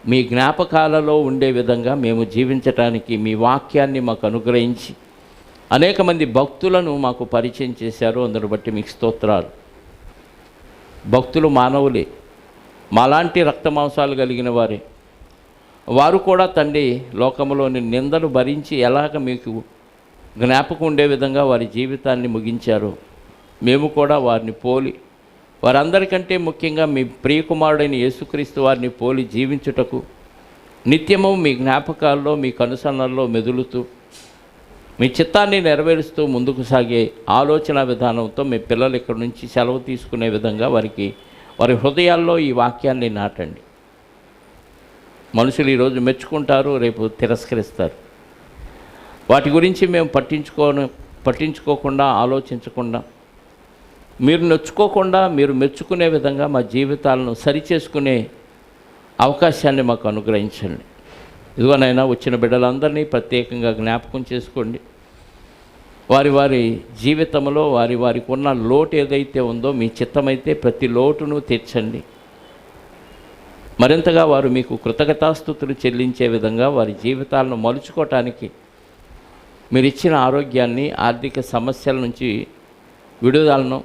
మీ జ్ఞాపకాలలో ఉండే విధంగా మేము జీవించటానికి మీ వాక్యాన్ని మాకు అనుగ్రహించి అనేక మంది భక్తులను మాకు పరిచయం చేశారు. అందును బట్టి మీకు స్తోత్రాలు. భక్తులు మానవులే, మాలాంటి రక్తమాంసాలు కలిగిన వారే. వారు కూడా తండ్రి లోకంలోని నిందలు భరించి ఎలాగ మీకు జ్ఞాపకం ఉండే విధంగా వారి జీవితాన్ని ముగించారు. మేము కూడా వారిని పోలి, వారందరికంటే ముఖ్యంగా మీ ప్రియకుమారుడైన యేసుక్రీస్తు వారిని పోలి జీవించుటకు నిత్యము మీ జ్ఞాపకాల్లో, మీ కనుసన్నల్లో మెదులుతూ మీ చిత్తాన్ని నెరవేరుస్తూ ముందుకు సాగే ఆలోచన విధానంతో మీ పిల్లలు ఇక్కడి నుంచి సెలవు తీసుకునే విధంగా వారి హృదయాల్లో ఈ వాక్యాన్ని నాటండి. మనుషులు ఈరోజు మెచ్చుకుంటారు, రేపు తిరస్కరిస్తారు. వాటి గురించి మేము పట్టించుకోకుండా, ఆలోచించకుండా, మీరు నొచ్చుకోకుండా మీరు మెచ్చుకునే విధంగా మా జీవితాలను సరిచేసుకునే అవకాశాన్ని మాకు అనుగ్రహించండి. ఇదిగోనైనా వచ్చిన బిడ్డలందరినీ ప్రత్యేకంగా జ్ఞాపకం చేసుకోండి. వారి జీవితంలో వారికి ఉన్న లోటు ఏదైతే ఉందో మీ చిత్తమైతే ప్రతి లోటును తీర్చండి. మరింతగా వారు మీకు కృతజ్ఞతాస్తుతులు చెల్లించే విధంగా వారి జీవితాలను మలుచుకోవటానికి మీరు ఇచ్చిన ఆరోగ్యాన్ని, ఆర్థిక సమస్యల నుంచి విడుదలను,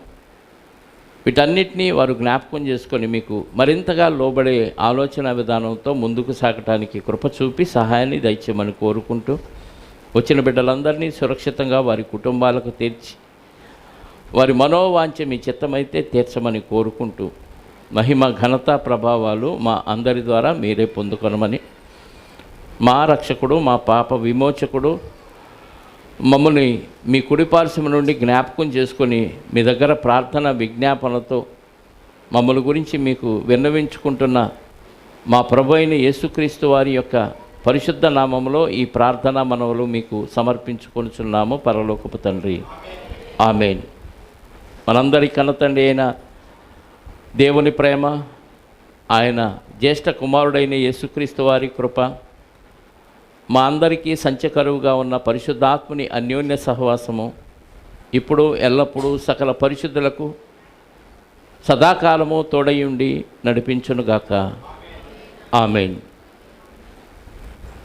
వీటన్నిటినీ వారు జ్ఞాపకం చేసుకొని మీకు మరింతగా లోబడే ఆలోచన విధానంతో ముందుకు సాగటానికి కృప చూపి సహాయాన్ని దయచేయమని కోరుకుంటూ, వచ్చిన బిడ్డలందరినీ సురక్షితంగా వారి కుటుంబాలకు తీర్చి వారి మనోవాంఛ మీ చిత్తమైతే తీర్చమని కోరుకుంటూ, మహిమ, ఘనత, ప్రభావాలు మా అందరి ద్వారా మీరే పొందుకొనమని, మా రక్షకుడు, మా పాప విమోచకుడు, మమ్మల్ని మీ కుడిపార్శ్వం నుండి జ్ఞాపకం చేసుకొని మీ దగ్గర ప్రార్థన విజ్ఞాపనతో మమ్మల్ని గురించి మీకు విన్నవించుకుంటున్న మా ప్రభు అయిన యేసుక్రీస్తు వారి యొక్క పరిశుద్ధ నామములో ఈ ప్రార్థనా మనవులు మీకు సమర్పించుకొనుచున్నాము పరలోకపు తండ్రి. ఆమేన్. మనందరి కన్నతండ్రి అయిన దేవుని ప్రేమ, ఆయన జ్యేష్ఠ కుమారుడైన యేసుక్రీస్తు వారి కృప, మా అందరికీ సంచకరువుగా ఉన్న పరిశుద్ధాత్ముని అన్యోన్య సహవాసము ఇప్పుడు ఎల్లప్పుడూ సకల పరిశుద్ధులకు సదాకాలము తోడయుండి నడిపించునుగాక. ఆమేన్.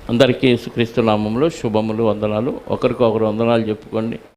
అందరికీ యేసుక్రీస్తు నామములో శుభములు, వందనాలు. ఒకరికొకరు వందనాలు చెప్పుకోండి.